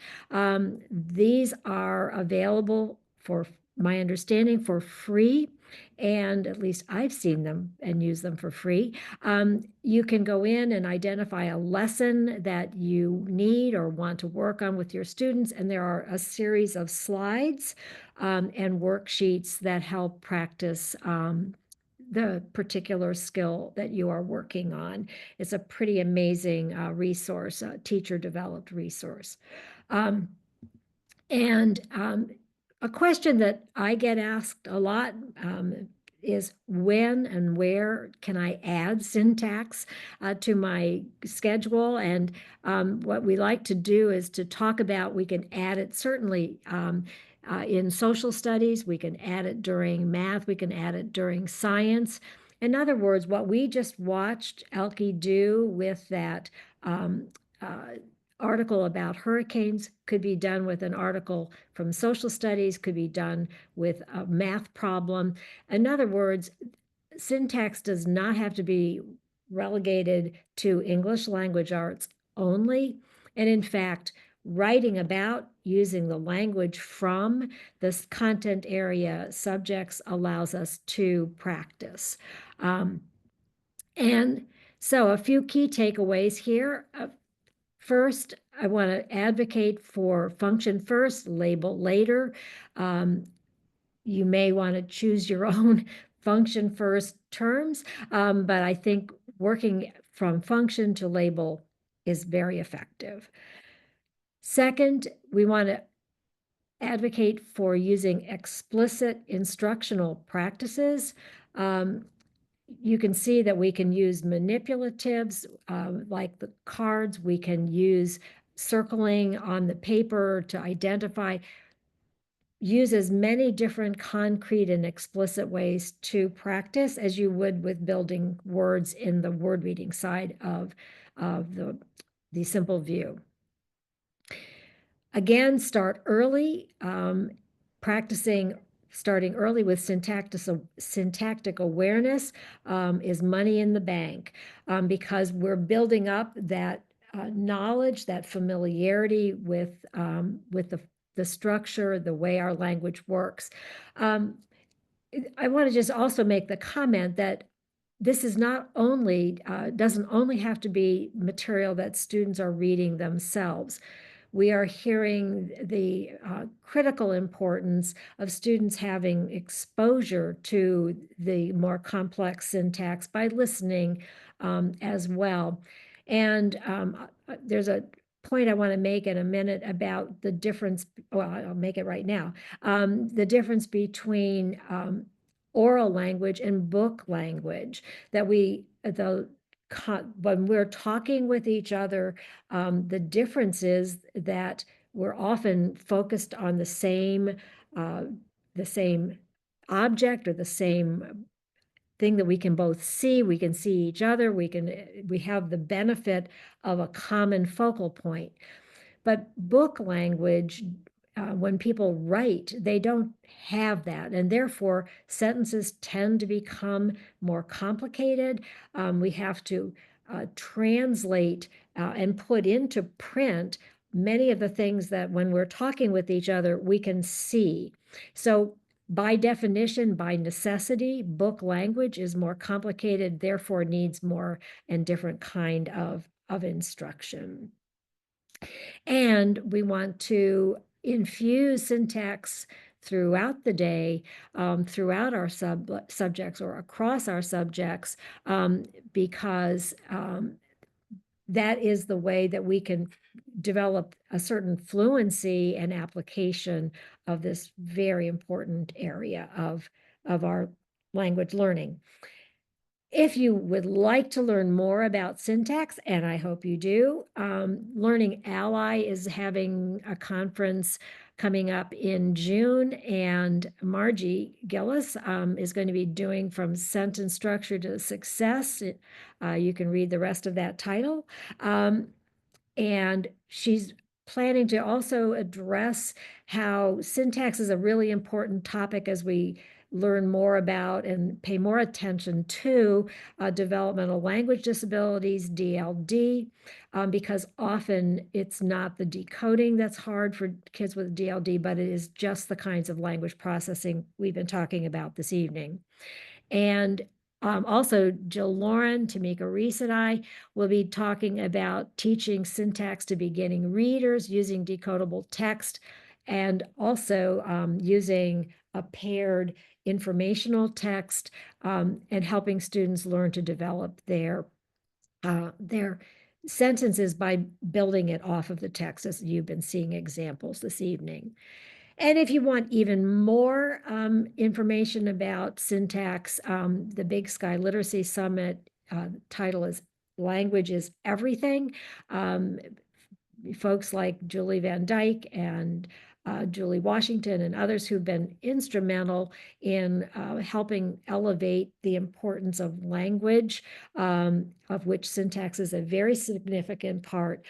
These are available, for my understanding, for free, and at least I've seen them and use them for free. You can go in and identify a lesson that you need or want to work on with your students, and there are a series of slides and worksheets that help practice the particular skill that you are working on. It's a pretty amazing resource, teacher-developed resource. And a question that I get asked a lot is when and where can I add syntax to my schedule? And what we like to do is to talk about, we can add it certainly in social studies, we can add it during math, we can add it during science. In other words, what we just watched Elke do with that article about hurricanes could be done with an article from social studies, could be done with a math problem. In other words, syntax does not have to be relegated to English language arts only. And in fact, writing about using the language from this content area subjects allows us to practice. And so a few key takeaways here. First, I want to advocate for function first, label later. You may want to choose your own function first terms, but I think working from function to label is very effective. Second, we want to advocate for using explicit instructional practices. You can see that we can use manipulatives like the cards. We can use circling on the paper to identify, use as many different concrete and explicit ways to practice as you would with building words in the word reading side of the simple view. Again, start early, starting early with syntactic awareness is money in the bank because we're building up that knowledge, that familiarity with the structure, the way our language works. I want to just also make the comment that this is not only, doesn't only have to be material that students are reading themselves. We are hearing the critical importance of students having exposure to the more complex syntax by listening as well. And there's a point I want to make in a minute about the difference, well, I'll make it right now, the difference between oral language and book language, that when we're talking with each other, the difference is that we're often focused on the same object or the same thing that we can both see. We can see each other. We have the benefit of a common focal point. But book language, when people write, they don't have that. And therefore, sentences tend to become more complicated. We have to translate and put into print many of the things that when we're talking with each other, we can see. So by definition, by necessity, book language is more complicated, therefore needs more and different kind of instruction. And we want to infuse syntax throughout the day, throughout our subjects or across our subjects, because that is the way that we can develop a certain fluency and application of this very important area of our language learning. If you would like to learn more about syntax, and I hope you do, Learning Ally is having a conference coming up in June, and Margie Gillis is going to be doing From Sentence Structure to Success. You can read the rest of that title. And she's planning to also address how syntax is a really important topic as we learn more about and pay more attention to developmental language disabilities, DLD, because often it's not the decoding that's hard for kids with DLD, but it is just the kinds of language processing we've been talking about this evening. And also, Jill Lauren, Tamika Reese, and I will be talking about teaching syntax to beginning readers using decodable text, and also using a paired informational text, and helping students learn to develop their sentences by building it off of the text, as you've been seeing examples this evening. And if you want even more information about syntax, the Big Sky Literacy Summit title is Language is Everything. Folks like Julie Van Dyke and Julie Washington and others who've been instrumental in helping elevate the importance of language, of which syntax is a very significant part.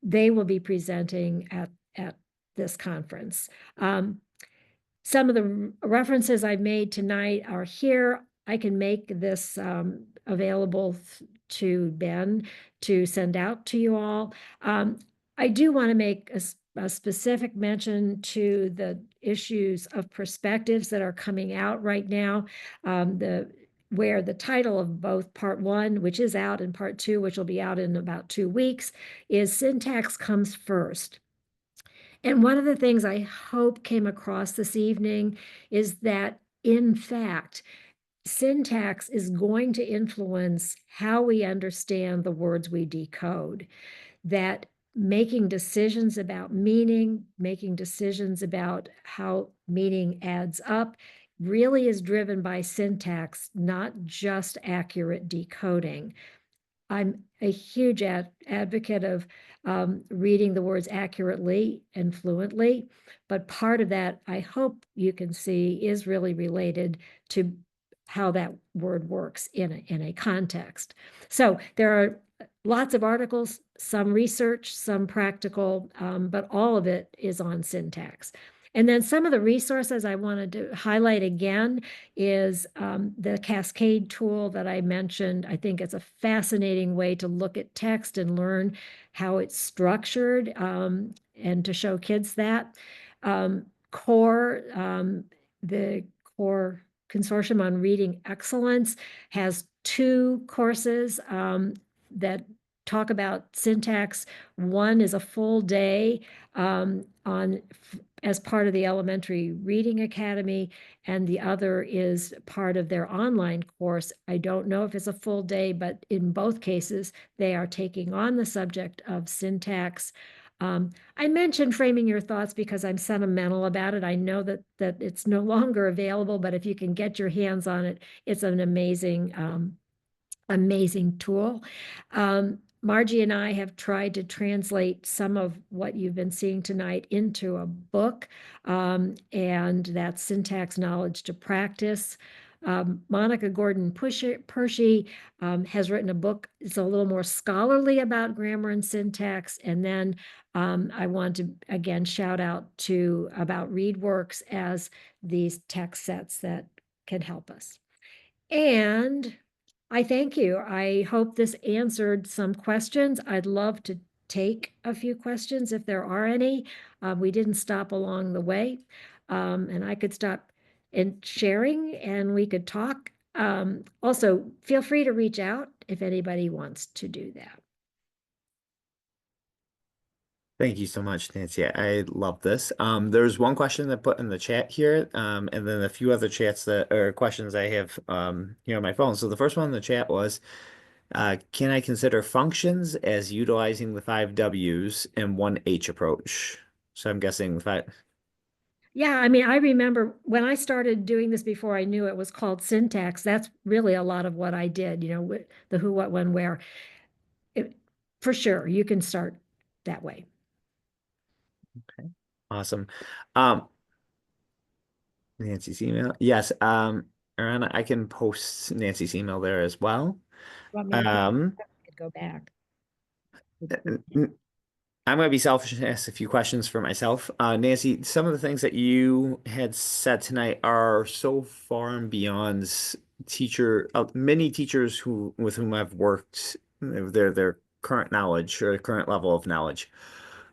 They will be presenting at this conference. Some of the references I've made tonight are here. I can make this available to Ben to send out to you all. I do want to make a specific mention to the issues of perspectives that are coming out right now. Where the title of both part 1, which is out, and part 2, which will be out in about 2 weeks, is Syntax Comes First. And one of the things I hope came across this evening is that, in fact, syntax is going to influence how we understand the words we decode, that making decisions about meaning, making decisions about how meaning adds up, really is driven by syntax, not just accurate decoding. I'm a huge advocate of reading the words accurately and fluently, but part of that, I hope you can see, is really related to how that word works in a context. So there are lots of articles, some research, some practical, but all of it is on syntax. And then some of the resources I wanted to highlight again is the Cascade tool that I mentioned. I think it's a fascinating way to look at text and learn how it's structured, and to show kids that. CORE, the CORE Consortium on Reading Excellence, has 2 courses that talk about syntax. One is a full day as part of the Elementary Reading Academy, and the other is part of their online course. I don't know if it's a full day, but in both cases, they are taking on the subject of syntax. I mentioned Framing Your Thoughts because I'm sentimental about it. I know that it's no longer available, but if you can get your hands on it, it's an amazing tool. Margie and I have tried to translate some of what you've been seeing tonight into a book, and that's Syntax Knowledge to Practice. Monica Gordon Pershey has written a book. It's a little more scholarly about grammar and syntax. And then I want to again shout out to about ReadWorks as these text sets that can help us. And I thank you. I hope this answered some questions. I'd love to take a few questions if there are any. We didn't stop along the way. And I could stop and sharing and we could talk. Also, feel free to reach out if anybody wants to do that. Thank you so much, Nancy. I love this. There's one question that put in the chat here, and then a few other chats that are questions I have here on my phone. So the first one in the chat was, can I consider functions as utilizing the 5 W's and 1 H approach? So I'm guessing that. Yeah, I mean, I remember when I started doing this before I knew it was called syntax, that's really a lot of what I did, the who, what, when, where. For sure, you can start that way. Okay, awesome. Nancy's email. Yes, Aaron, I can post Nancy's email there as well. Want me to go back? I'm going to be selfish and ask a few questions for myself. Nancy, some of the things that you had said tonight are so far and beyond many teachers with whom I've worked, their current knowledge or current level of knowledge.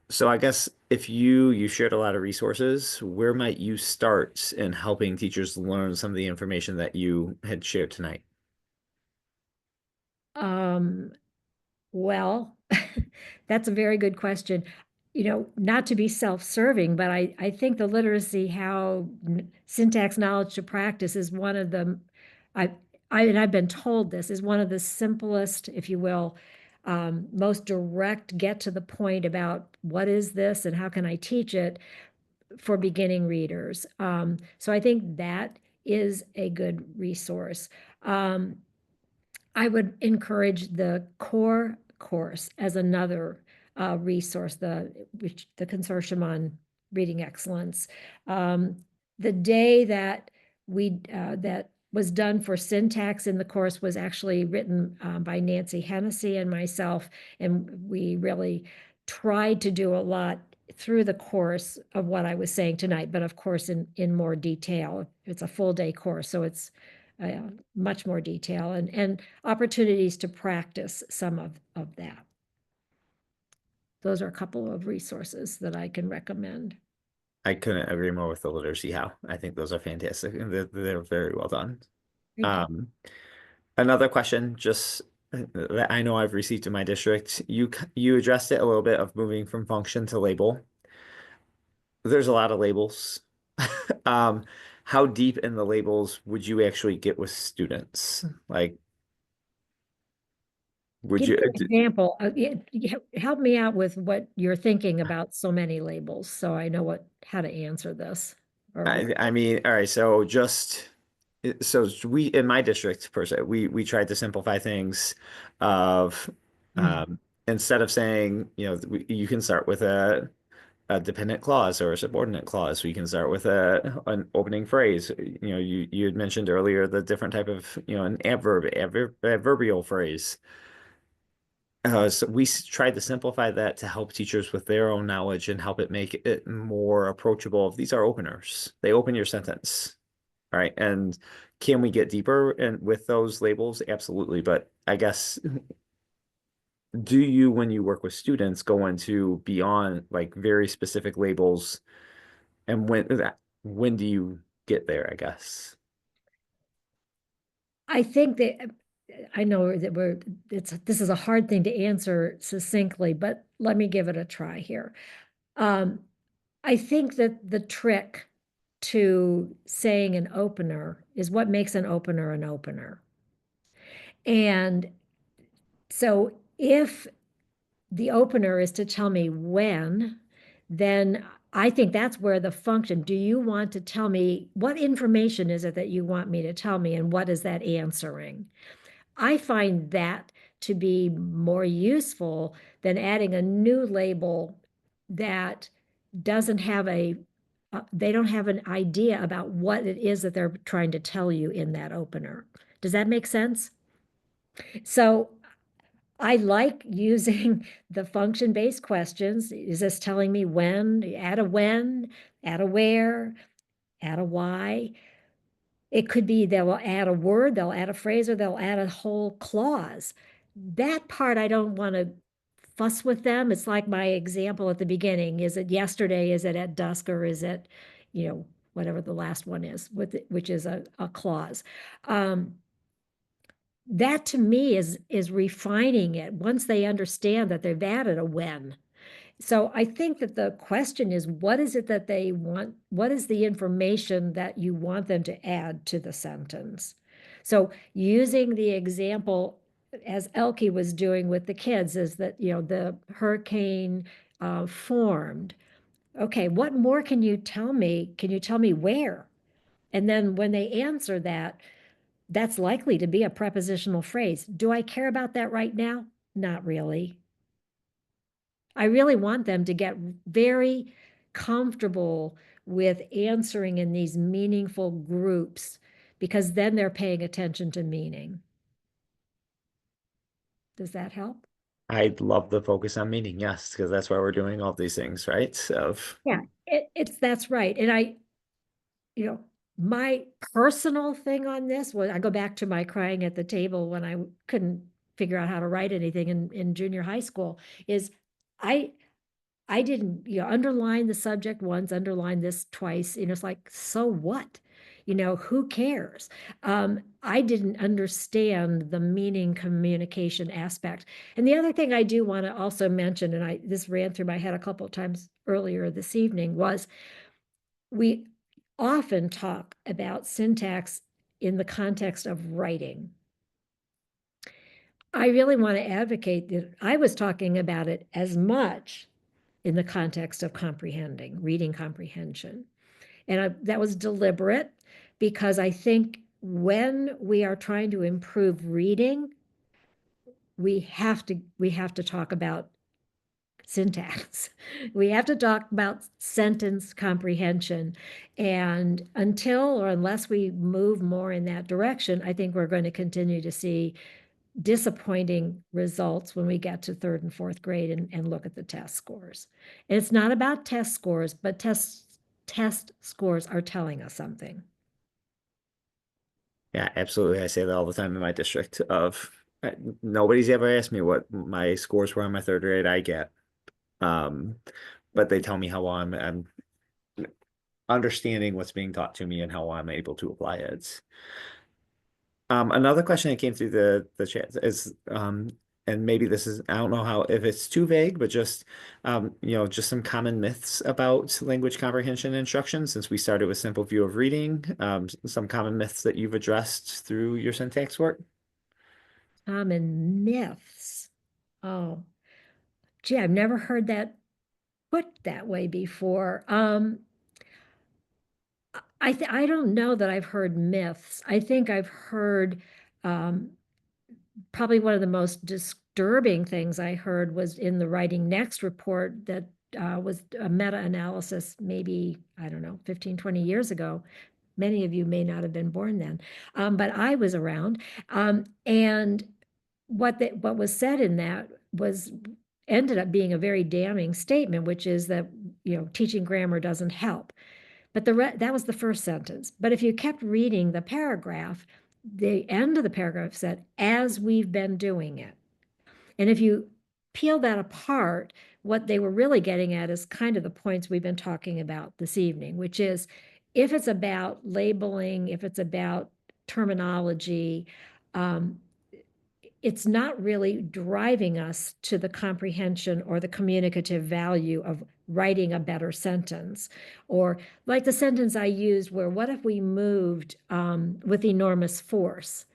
So I guess if you shared a lot of resources, where might you start in helping teachers learn some of the information that you had shared tonight? Well, that's a very good question. not to be self-serving, but I think the literacy, how syntax knowledge to practice is one of the, I, and I've been told this is one of the simplest, if you will, most direct, get to the point about what is this and how can I teach it for beginning readers. So I think that is a good resource. I would encourage the core course as another resource, the Consortium on Reading Excellence. The day that that was done for syntax in the course was actually written by Nancy Hennessy and myself, and we really tried to do a lot through the course of what I was saying tonight, but of course in more detail. It's a full day course, so it's much more detail and opportunities to practice some of that. Those are a couple of resources that I can recommend. I couldn't agree more with the literacy how. I think those are fantastic. And they're very well done. Thank you. Another question, just that I know I've received in my district. You addressed it a little bit of moving from function to label. There's a lot of labels. How deep in the labels would you actually get with students? Like, would Give you? me an example. Help me out with what you're thinking about so many labels, so I know how to answer this. I mean, all right. So we in my district per se, we tried to simplify things. Of instead of saying, you can start with a dependent clause or a subordinate clause. We can start with an opening phrase. You had mentioned earlier the different type of an adverbial phrase. So we tried to simplify that to help teachers with their own knowledge and help it make it more approachable. These are openers. They open your sentence. All right. And can we get deeper and with those labels? Absolutely. But I guess, do you, when you work with students, go into beyond like very specific labels? And when do you get there, I guess? I think that I know that this is a hard thing to answer succinctly, but let me give it a try here. I think that the trick to saying an opener is what makes an opener an opener. And so if the opener is to tell me when, then I think that's where the function, do you want to tell me, what information is it that you want me to tell me, and what is that answering? I find that to be more useful than adding a new label that doesn't have they don't have an idea about what it is that they're trying to tell you in that opener. Does that make sense? So I like using the function-based questions. Is this telling me when? Add a when, add a where, add a why. It could be they will add a word, they'll add a phrase, or they'll add a whole clause. That part I don't want to fuss with them. It's like my example at the beginning. Is it yesterday? Is it at dusk? Or is it, whatever the last one is, which is a clause. That to me is refining it once they understand that they've added a when. So I think that the question is, what is it that they want? What is the information that you want them to add to the sentence? So using the example as Elke was doing with the kids is that, the hurricane formed. Okay, what more can you tell me? Can you tell me where? And then when they answer that, that's likely to be a prepositional phrase. Do I care about that right now? Not really. I really want them to get very comfortable with answering in these meaningful groups, because then they're paying attention to meaning. Does that help? I'd love the focus on meaning, yes, because that's why we're doing all these things, right? So Yeah, that's right. And my personal thing on this was, I go back to my crying at the table when I couldn't figure out how to write anything in junior high school, is I didn't, underline the subject once, underline this twice, it's like, so what? who cares? I didn't understand the meaning communication aspect. And the other thing I do want to also mention, and this ran through my head a couple of times earlier this evening, was we often talk about syntax in the context of writing. I really want to advocate that I was talking about it as much in the context of comprehending, reading comprehension. And that was deliberate because I think when we are trying to improve reading, we have to talk about syntax. We have to talk about sentence comprehension. And until or unless we move more in that direction, I think we're going to continue to see disappointing results when we get to third and fourth grade and look at the test scores. And it's not about test scores, but test scores are telling us something. Yeah, absolutely. I say that all the time in my district of nobody's ever asked me what my scores were in my third grade. I get. Um, but they tell me how I'm understanding what's being taught to me and how I'm able to apply it. Another question that came through the chat is, and maybe this is, I don't know how, if it's too vague, but just, just some common myths about language comprehension instruction, since we started with simple view of reading, some common myths that you've addressed through your syntax work. Common myths. Oh, gee, I've never heard that put that way before. I don't know that I've heard myths. I think I've heard probably one of the most disturbing things I heard was in the Writing Next report that was a meta-analysis maybe, I don't know, 15, 20 years ago. Many of you may not have been born then, but I was around. And what was said in that ended up being a very damning statement, which is that, teaching grammar doesn't help. But that was the first sentence. But if you kept reading the paragraph, the end of the paragraph said, as we've been doing it. And if you peel that apart, what they were really getting at is kind of the points we've been talking about this evening, which is if it's about labeling, if it's about terminology, it's not really driving us to the comprehension or the communicative value of writing a better sentence. Or like the sentence I used where, what if we moved with enormous force?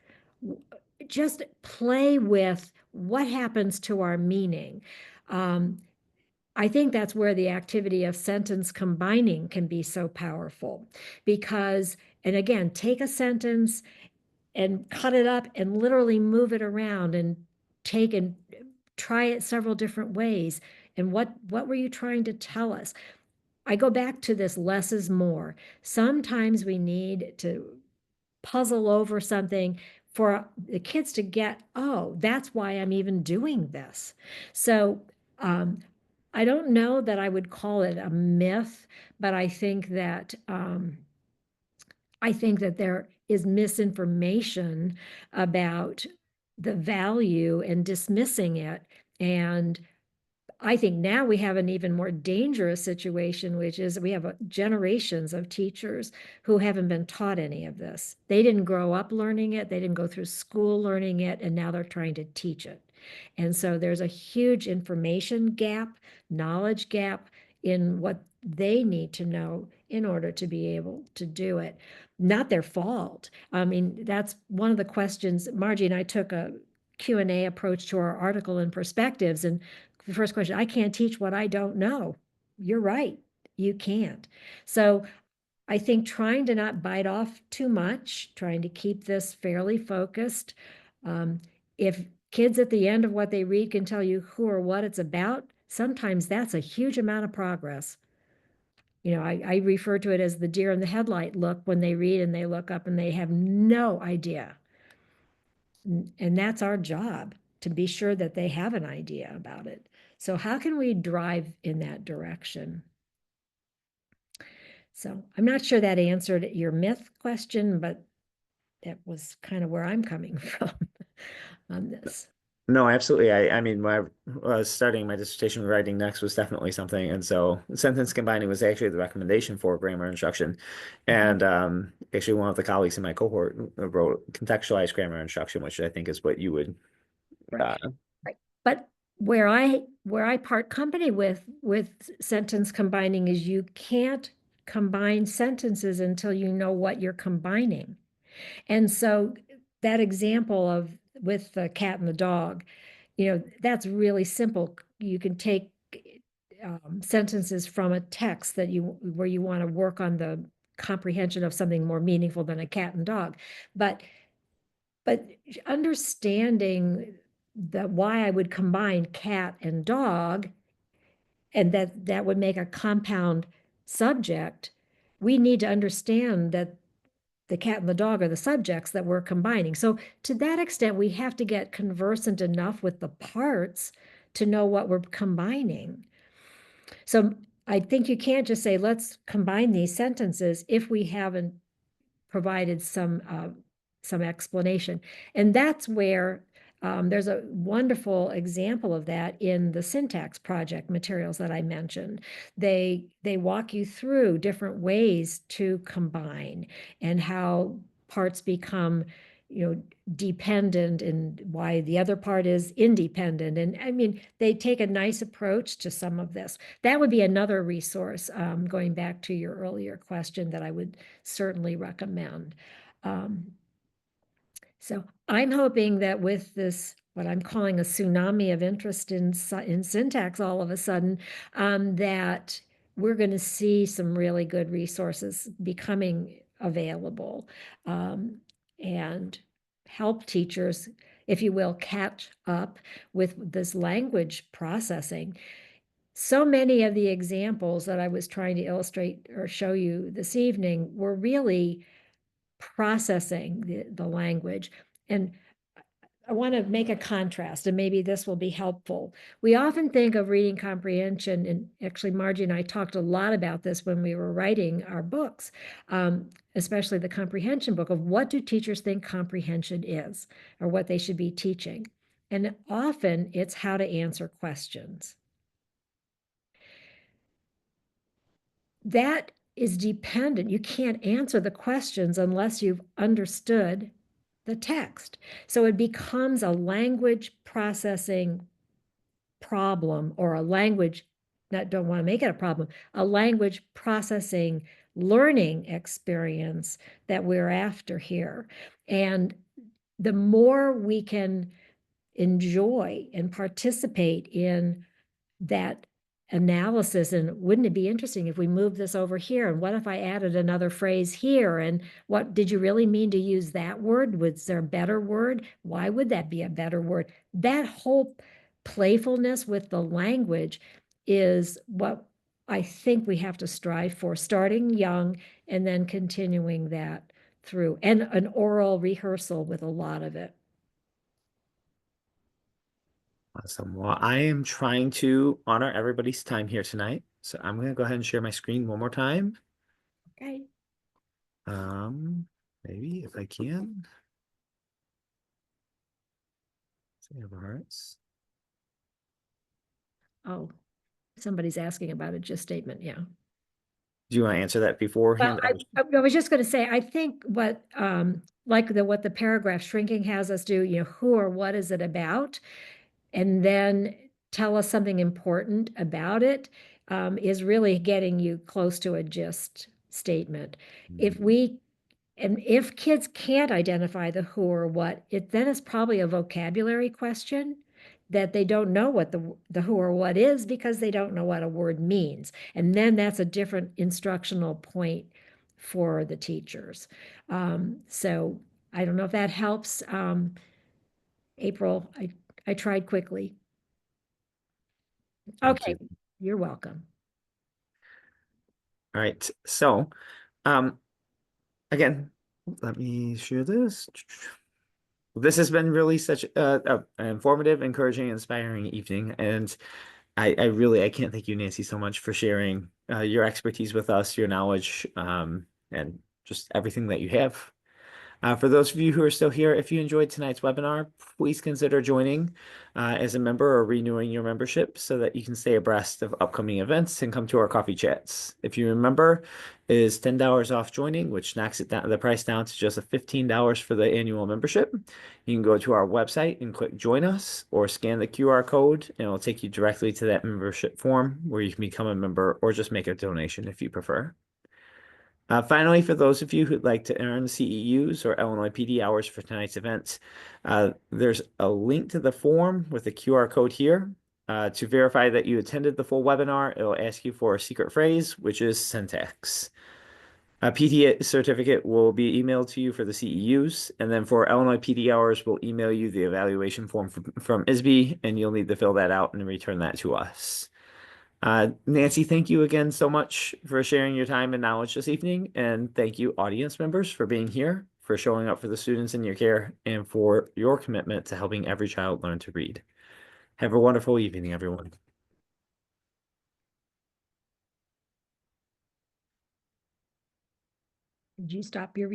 Just play with what happens to our meaning. I think that's where the activity of sentence combining can be so powerful because, and again, take a sentence and cut it up and literally move it around and take and try it several different ways. And what were you trying to tell us? I go back to this less is more. Sometimes we need to puzzle over something for the kids to get, oh, that's why I'm even doing this. So I don't know that I would call it a myth, but I think that there is misinformation about the value and dismissing it. And I think now we have an even more dangerous situation, which is we have generations of teachers who haven't been taught any of this. They didn't grow up learning it, they didn't go through school learning it, and now they're trying to teach it. And so there's a huge information gap, knowledge gap in what they need to know in order to be able to do it. Not their fault. I mean, that's one of the questions. Margie and I took a Q&A approach to our article in Perspectives, and the first question, I can't teach what I don't know. You're right, you can't. So I think trying to not bite off too much, trying to keep this fairly focused. If kids at the end of what they read can tell you who or what it's about, sometimes that's a huge amount of progress. I refer to it as the deer in the headlight look when they read and they look up and they have no idea. And that's our job, to be sure that they have an idea about it. So how can we drive in that direction? So I'm not sure that answered your myth question, but that was kind of where I'm coming from on this. No, absolutely. I mean, when I was starting my dissertation, writing next was definitely something. And so sentence combining was actually the recommendation for grammar instruction. And actually one of the colleagues in my cohort wrote contextualized grammar instruction, which I think is what you would Right. Right. But where I part company with sentence combining is you can't combine sentences until you know what you're combining. And so that example of with the cat and the dog, that's really simple. You can take sentences from a text where you want to work on the comprehension of something more meaningful than a cat and dog. But understanding that why I would combine cat and dog, and that would make a compound subject, we need to understand that the cat and the dog are the subjects that we're combining. So to that extent, we have to get conversant enough with the parts to know what we're combining. So I think you can't just say, let's combine these sentences if we haven't provided some explanation. And that's where there's a wonderful example of that in the syntax project materials that I mentioned. They walk you through different ways to combine and how parts become, dependent and why the other part is independent. And I mean, they take a nice approach to some of this. That would be another resource, going back to your earlier question, that I would certainly recommend. Um, so I'm hoping that with this, what I'm calling a tsunami of interest in syntax all of a sudden, that we're going to see some really good resources becoming available, and help teachers, if you will, catch up with this language processing. So many of the examples that I was trying to illustrate or show you this evening were really processing the language. And I want to make a contrast, and maybe this will be helpful. We often think of reading comprehension, and actually Margie and I talked a lot about this when we were writing our books, especially the comprehension book, of what do teachers think comprehension is, or what they should be teaching. And often it's how to answer questions. That is dependent. You can't answer the questions unless you've understood the text. So it becomes a language processing problem, or a language, not don't want to make it a problem, a language processing learning experience that we're after here. And the more we can enjoy and participate in that analysis, and wouldn't it be interesting if we moved this over here, and what if I added another phrase here, and what did you really mean to use that word? Was there a better word? Why would that be a better word? That whole playfulness with the language is what I think we have to strive for, starting young and then continuing that through, and an oral rehearsal with a lot of it. Awesome. Well, I am trying to honor everybody's time here tonight. So I'm going to go ahead and share my screen one more time. Okay. Maybe if I can. Eberhardt's. Oh, somebody's asking about a just statement. Yeah. Do you want to answer that Well, beforehand? I was just going to say, I think what, what the paragraph shrinking has us do, who or what is it about? And then tell us something important about it, is really getting you close to a just statement. If kids can't identify the who or what, then it's probably a vocabulary question, that they don't know what the who or what is because they don't know what a word means. And then that's a different instructional point for the teachers. So I don't know if that helps. April, I tried quickly. Thank Okay, you. you're welcome. All right. So, again, let me share this. This has been really such an informative, encouraging, inspiring evening. And I can't thank you, Nancy, so much for sharing your expertise with us, your knowledge, and just everything that you have. For those of you who are still here, if you enjoyed tonight's webinar, please consider joining as a member or renewing your membership so that you can stay abreast of upcoming events and come to our coffee chats. If you remember, it is $10 off joining, which knocks it down the price down to just $15 for the annual membership. You can go to our website and click join us or scan the QR code and it'll take you directly to that membership form where you can become a member or just make a donation if you prefer. Finally, for those of you who'd like to earn CEUs or Illinois PD hours for tonight's events, there's a link to the form with a QR code here. To verify that you attended the full webinar, it'll ask you for a secret phrase, which is syntax. A PD certificate will be emailed to you for the CEUs, and then for Illinois PD hours, we'll email you the evaluation form from ISB, and you'll need to fill that out and return that to us. Nancy, thank you again so much for sharing your time and knowledge this evening. And thank you, audience members, for being here, for showing up for the students in your care, and for your commitment to helping every child learn to read. Have a wonderful evening, everyone. Did you stop your